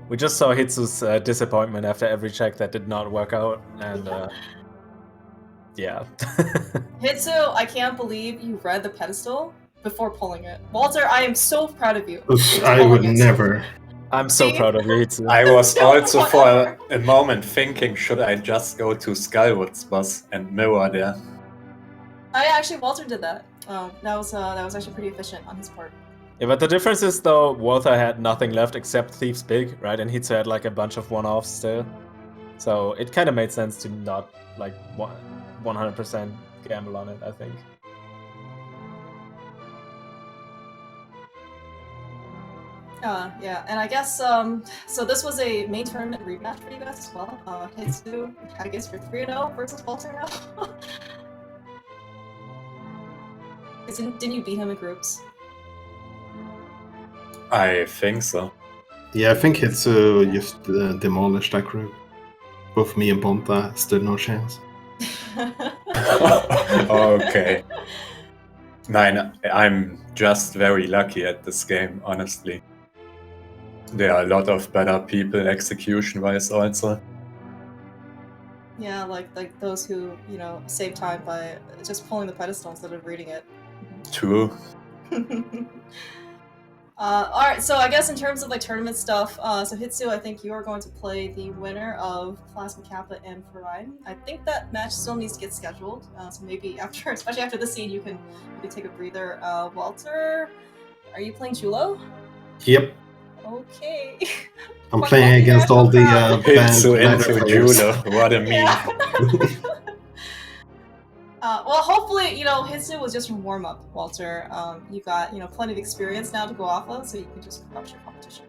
We just saw Hitsu's disappointment after every check that did not work out, and yeah. Hitsu, I can't believe you read the pedestal before pulling it. Walter, I am so proud of you. I would never. I'm so proud of you, Hitsu. I was also for a moment thinking, should I just go to Skywoods bus and mirror there? Walter did that. That was actually pretty efficient on his part. Yeah, but the difference is though, Walther had nothing left except Thief's Big, right? And Hitsu had like a bunch of one-offs still. So it kind of made sense to not like 100% gamble on it, I think. Yeah, and I guess, so this was a main tournament rematch for you guys as well. Hitsu, I guess you're 3-0 versus Walter now. Didn't you beat him in groups? I think so. Yeah, I think Hitsu just demolished that group. Both me and Ponta stood no chance. Okay. Nine, I'm just very lucky at this game, honestly. There are a lot of better people execution-wise also. Yeah, like those who, you know, save time by just pulling the pedestal instead of reading it. True. Alright, so I guess in terms of like tournament stuff, so Hitsu, I think you are going to play the winner of Plasma Kappa and Farine. I think that match still needs to get scheduled, so maybe after, especially after this scene, you can take a breather. Walter, are you playing Chulo? Yep. Okay. I'm playing against all the Hitsu into Chulo. What a meme. Well, hopefully, you know, Hitsu was just a warm-up, Walter. You got, you know, plenty of experience now to go off of, so you can just crush your competition.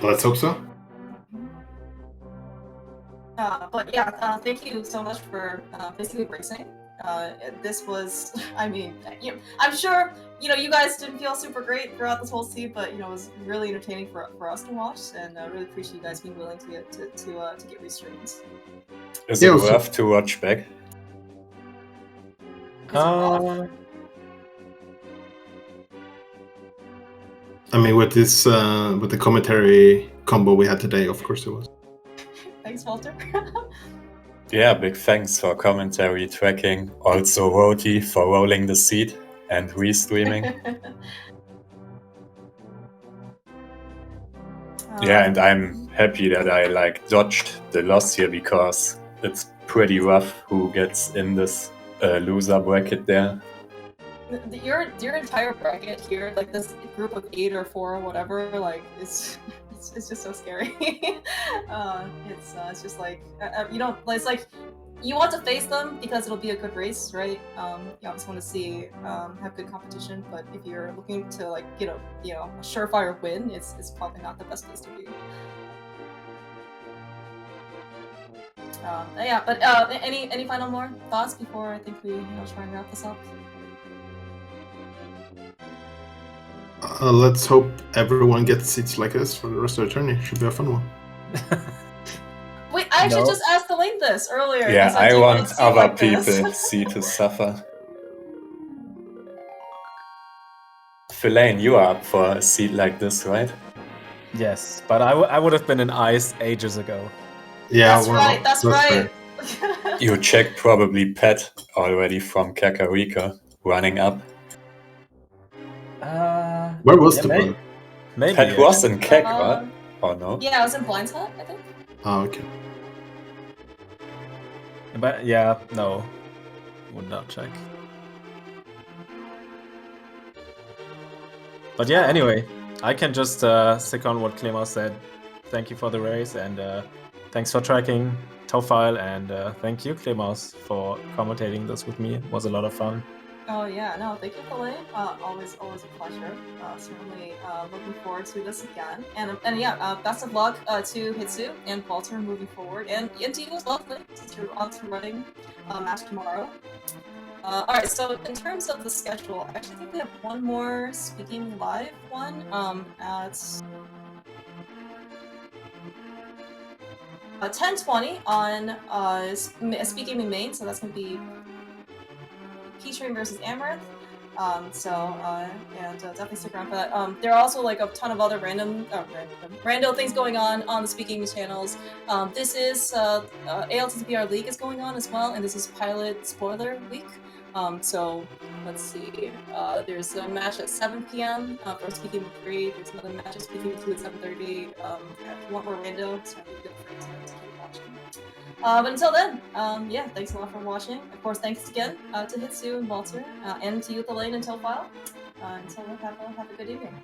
Let's hope so. But yeah, thank you so much for basically racing. This was, I mean, you know, I'm sure, you know, you guys didn't feel super great throughout this whole scene, but, you know, it was really entertaining for us to watch, and I really appreciate you guys being willing to get restreams. Is it worth to watch back? I mean, with this, with the commentary combo we had today, of course it was. Thanks, Walter. Yeah, big thanks for commentary tracking. Also, Roti for rolling the seed and restreaming. Yeah, and I'm happy that I like dodged the loss here because it's pretty rough who gets in this loser bracket there. Your entire bracket here, like this group of 8 or 4 or whatever, like it's just so scary. It's just like you know, it's like you want to face them because it'll be a good race, right? You always want to see have good competition, but if you're looking to like get a a surefire win, it's probably not the best place to be. Yeah, but any final more thoughts before I think we try and wrap this up? Let's hope everyone gets seats like this for the rest of the tourney. Should be a fun one. Wait, I actually just asked the link this earlier. Yeah, I want other people see to suffer. Philaine, you are up for a seat like this, right? Yes, but I would have been in ice ages ago. Yeah, that's right. That's right. You checked probably Pat already from Kakariko running up. Where was the book? Maybe Pat was in Kek, right? Or no? Yeah, I was in Blind's Hut, I think. Oh, okay. But yeah, no, would not check. But yeah, anyway, I can just second what Clément said. Thank you for the race, and thanks for tracking Tofile, and thank you, Clément, for commentating this with me. It was a lot of fun. Oh yeah, no, thank you, Filet. Always a pleasure. Certainly looking forward to this again. And yeah, best of luck to Hitsu and Walter moving forward, and to you as well, Filet, since you're on to running match tomorrow. Alright, so in terms of the schedule, I actually think we have one more Speaking Live one at 10:20 on SpeedGaming main, so that's going to be P-Train versus Amaranth. Definitely stick around for that. There are also like a ton of other random things going on the SpeedGaming channels. This is ALTTP League is going on as well, and this is Pilot Spoiler Week. So let's see. There's a match at 7 p.m. For SpeedGaming 3. There's another match at SpeedGaming 2 at 7:30. If you want more rando, it's really good for you to keep watching. But until then, yeah, thanks a lot for watching. Of course, thanks again to Hitsu and Walter, and to you, the Lane and Tofile. Until then, have a good evening.